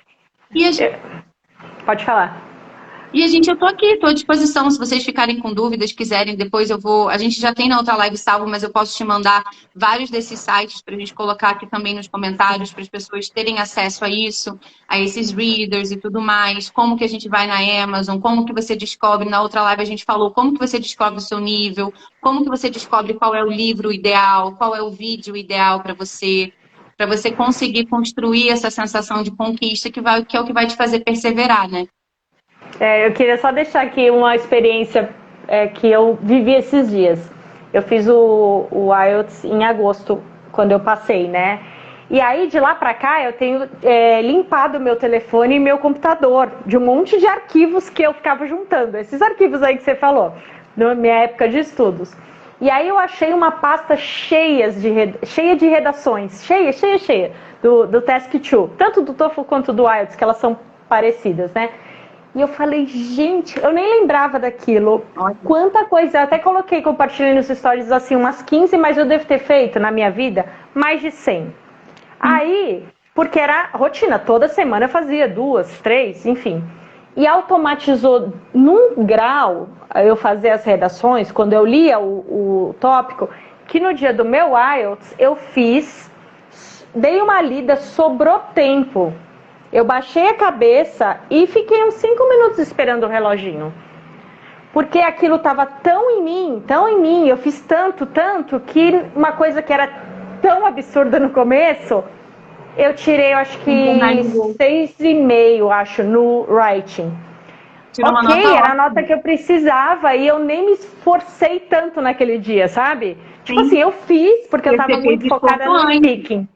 Pode falar. E eu tô aqui, tô à disposição. Se vocês ficarem com dúvidas, quiserem, depois eu vou. A gente já tem na outra live salvo, mas eu posso te mandar vários desses sites para a gente colocar aqui também nos comentários, para as pessoas terem acesso a isso, a esses readers e tudo mais. Como que a gente vai na Amazon, como que você descobre. Na outra live a gente falou como que você descobre o seu nível, como que você descobre qual é o livro ideal, qual é o vídeo ideal para você conseguir construir essa sensação de conquista que é o que vai te fazer perseverar, né? Eu queria só deixar aqui uma experiência que eu vivi esses dias. Eu fiz o IELTS em agosto, quando eu passei, né? E aí, de lá pra cá, eu tenho limpado meu telefone e meu computador de um monte de arquivos que eu ficava juntando. Esses arquivos aí que você falou, na minha época de estudos. E aí eu achei uma pasta cheia de redações, cheia, do Task 2. Tanto do TOEFL quanto do IELTS, que elas são parecidas, né? E eu falei, gente, eu nem lembrava daquilo. Quanta coisa, eu até compartilhei nos stories assim, umas 15, mas eu devo ter feito na minha vida mais de 100. Aí, porque era rotina, toda semana eu fazia 2, 3, enfim. E automatizou num grau eu fazer as redações, quando eu lia o tópico, que no dia do meu IELTS eu dei uma lida, sobrou tempo. Eu baixei a cabeça e fiquei uns 5 minutos esperando o reloginho. Porque aquilo estava tão em mim, eu fiz tanto, que uma coisa que era tão absurda no começo, Eu tirei, eu acho que Internalizou. 6,5, acho, no writing. Tirou uma Ok, nota era a ótima. nota que eu precisava e eu nem me esforcei tanto naquele dia, sabe? Tipo assim, Sim. eu fiz porque eu Porque tava você fez muito focada esforço no antes. speaking.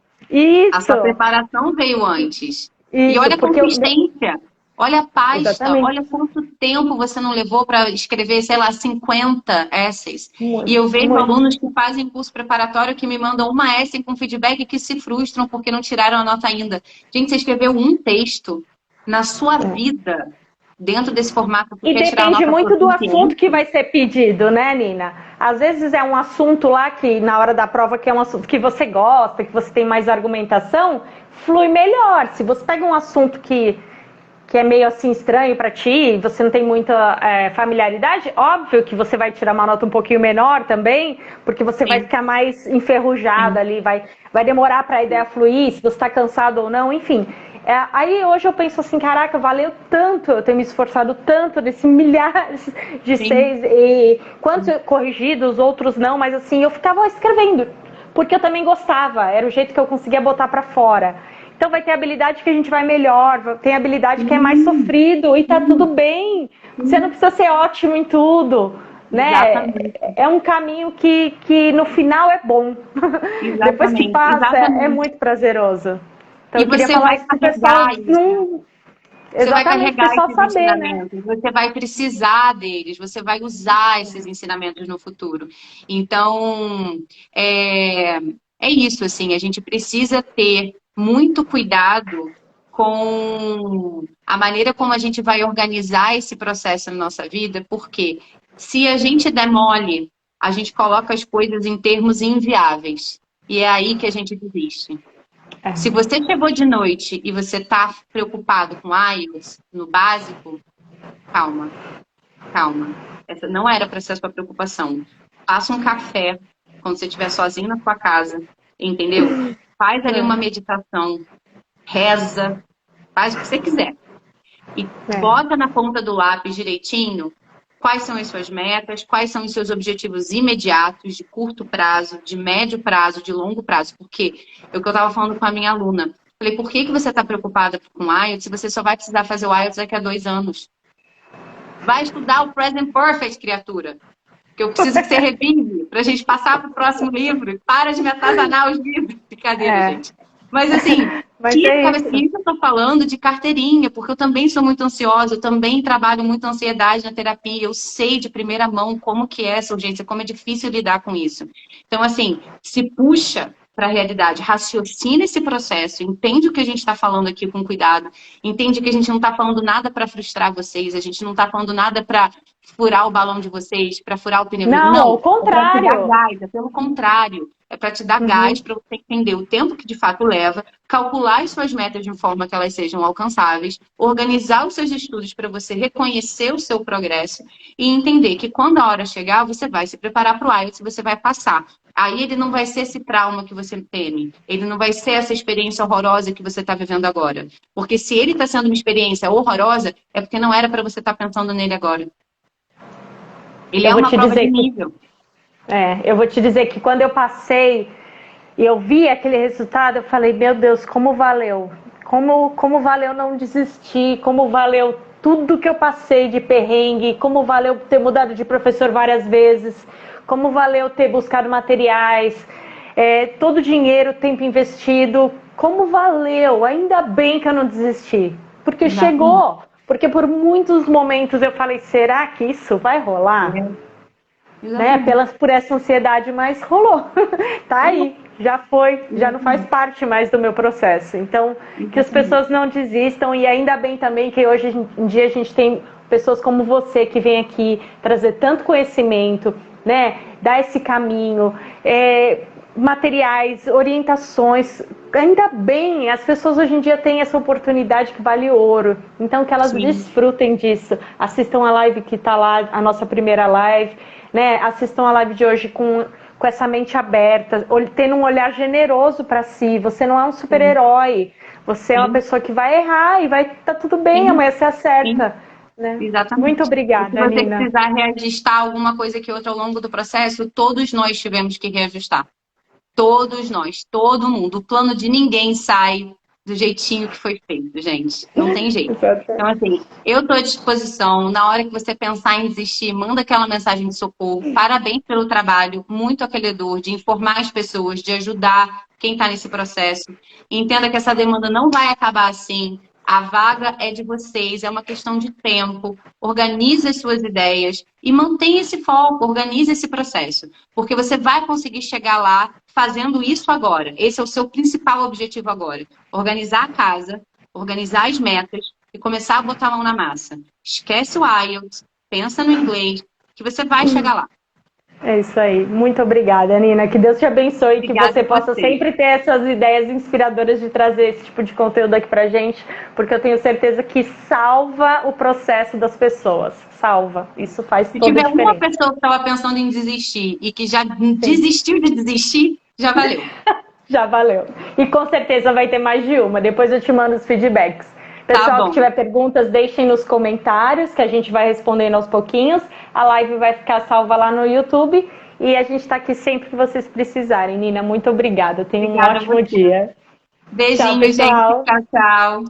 A Isso, sua preparação veio antes. E isso, olha a porque eu... consistência. Olha a pasta. Exatamente. Olha quanto tempo você não levou para escrever, sei lá, 50 essays. E Muito, eu vejo muito. alunos que fazem curso preparatório que me mandam uma essay com feedback e que se frustram porque não tiraram a nota ainda. Gente, você escreveu um texto na sua É. vida dentro desse formato, tu E quer tirar a depende nota muito do assunto que proficiente? vai ser pedido, né, Nina? Às vezes é um assunto lá que, na hora da prova, que é um assunto que você gosta, que você tem mais argumentação, flui melhor. Se você pega um assunto que é meio assim estranho para ti, você não tem muita familiaridade, óbvio que você vai tirar uma nota um pouquinho menor também, porque você vai Sim, ficar mais enferrujada sim. ali, vai demorar para a ideia fluir, se você está cansado ou não, enfim. Aí hoje eu penso assim, caraca, valeu tanto eu ter me esforçado tanto nesse milhares de Sim. seis, e quantos corrigidos, outros não, mas assim, eu ficava escrevendo, porque eu também gostava, era o jeito que eu conseguia botar para fora. Então vai ter habilidade que a gente vai melhor, tem habilidade que é mais Sim, sofrido e tá tudo sim, bem. Você não sim. precisa ser ótimo em tudo, né? Exatamente. É um caminho que no final é bom. Depois que Exatamente, passa, é exatamente. muito prazeroso. Então E eu queria você falar vai isso pro pessoal, carregar isso. não, Você vai exatamente, o carregar pessoal esses saber, né? ensinamentos, você vai precisar deles, você vai usar esses ensinamentos no futuro. Então, é, é isso, assim, a gente precisa ter muito cuidado com a maneira como a gente vai organizar esse processo na nossa vida, porque se a gente der mole, a gente coloca as coisas em termos inviáveis. E é aí que a gente desiste. Se É. você chegou de noite e você está preocupado com IELTS no básico, calma, calma. Essa não era para ser a sua preocupação. Faça um café quando você estiver sozinho na sua casa, entendeu? Faz ali uma meditação, reza, faz o que você quiser. E É. bota na ponta do lápis direitinho quais são as suas metas, quais são os seus objetivos imediatos, de curto prazo, de médio prazo, de longo prazo. Porque é o que eu estava falando com a minha aluna. Falei, por que você está preocupada com o IELTS se você só vai precisar fazer o IELTS daqui a 2 anos? Vai estudar o Present Perfect, criatura. Que eu preciso que você revise para a gente passar para o próximo livro. Para de me atazanar os livros. Brincadeira, É. gente. Mas assim, Mas tira a é cabeça. isso. E isso eu estou falando de carteirinha, porque eu também sou muito ansiosa, eu também trabalho muito ansiedade na terapia, eu sei de primeira mão como que é essa urgência, como é difícil lidar com isso. Então, assim, se puxa para a realidade, raciocina esse processo, entende o que a gente está falando aqui com cuidado, entende que a gente não está falando nada para frustrar vocês, a gente não está falando nada para furar o balão de vocês, para furar o pneu. Não, Não, ao é para te dar contrário. gás, é pelo contrário. É para te dar gás, Uhum. para você entender o tempo que de fato leva, calcular as suas metas de forma que elas sejam alcançáveis, organizar os seus estudos para você reconhecer o seu progresso e entender que quando a hora chegar, você vai se preparar para o IELTS e você vai passar. Aí ele não vai ser esse trauma que você teme, ele não vai ser essa experiência horrorosa que você está vivendo agora. Porque se ele está sendo uma experiência horrorosa, é porque não era para você estar pensando nele agora. Ele Eu é vou uma te prova de dizer que nível. eu vou te dizer que quando eu passei e eu vi aquele resultado, eu falei, meu Deus, como valeu. Como valeu não desistir, como valeu tudo que eu passei de perrengue, como valeu ter mudado de professor várias vezes, como valeu ter buscado materiais, todo o dinheiro, tempo investido, como valeu, ainda bem que eu não desisti, porque Exatamente. chegou, porque por muitos momentos eu falei, será que isso vai rolar? É, Né, exatamente. por essa ansiedade, mas rolou. Tá aí, já foi, já não faz Exatamente. parte mais do meu processo. Então, que as Exatamente. pessoas não desistam e ainda bem também que hoje em dia a gente tem pessoas como você que vem aqui trazer tanto conhecimento, né, dar esse caminho, materiais, orientações. Ainda bem, as pessoas hoje em dia têm essa oportunidade que vale ouro. Então, que elas Sim, desfrutem disso. Assistam a live que está lá, a nossa primeira live, né? Assistam a live de hoje com essa mente aberta, tendo um olhar generoso para si. Você não é um sim, super-herói. Você é uma sim, pessoa que vai errar e vai tá tudo bem, sim, amanhã você sim, acerta. Né? Muito exatamente. E se obrigada, você Nina. precisar reajustar alguma coisa que outra ao longo do processo, todos nós tivemos que reajustar. Todos nós, todo mundo. O plano de ninguém sai do jeitinho que foi feito, gente. Não tem jeito. Então, assim, eu estou à disposição. Na hora que você pensar em desistir, manda aquela mensagem de socorro. Parabéns pelo trabalho, muito acolhedor, de informar as pessoas, de ajudar quem está nesse processo. Entenda que essa demanda não vai acabar assim. A vaga é de vocês, é uma questão de tempo. Organize as suas ideias e mantenha esse foco, organize esse processo. Porque você vai conseguir chegar lá fazendo isso agora. Esse é o seu principal objetivo agora. Organizar a casa, organizar as metas e começar a botar a mão na massa. Esquece o IELTS, pensa no inglês, que você vai chegar lá. É isso aí. Muito obrigada, Nina. Que Deus te abençoe e que você possa sempre ter essas ideias inspiradoras de trazer esse tipo de conteúdo aqui pra gente, porque eu tenho certeza que salva o processo das pessoas. Salva. Isso faz toda a diferença. Se tiver uma pessoa que estava pensando em desistir e que já desistiu de desistir, já valeu. Já valeu. E com certeza vai ter mais de uma. Depois eu te mando os feedbacks. Pessoal que tiver perguntas, deixem nos comentários, que a gente vai respondendo aos pouquinhos. A live vai ficar salva lá no YouTube. E a gente está aqui sempre que vocês precisarem. Nina, muito obrigada. Tenha um ótimo dia. Beijinho, gente. Tchau, tchau.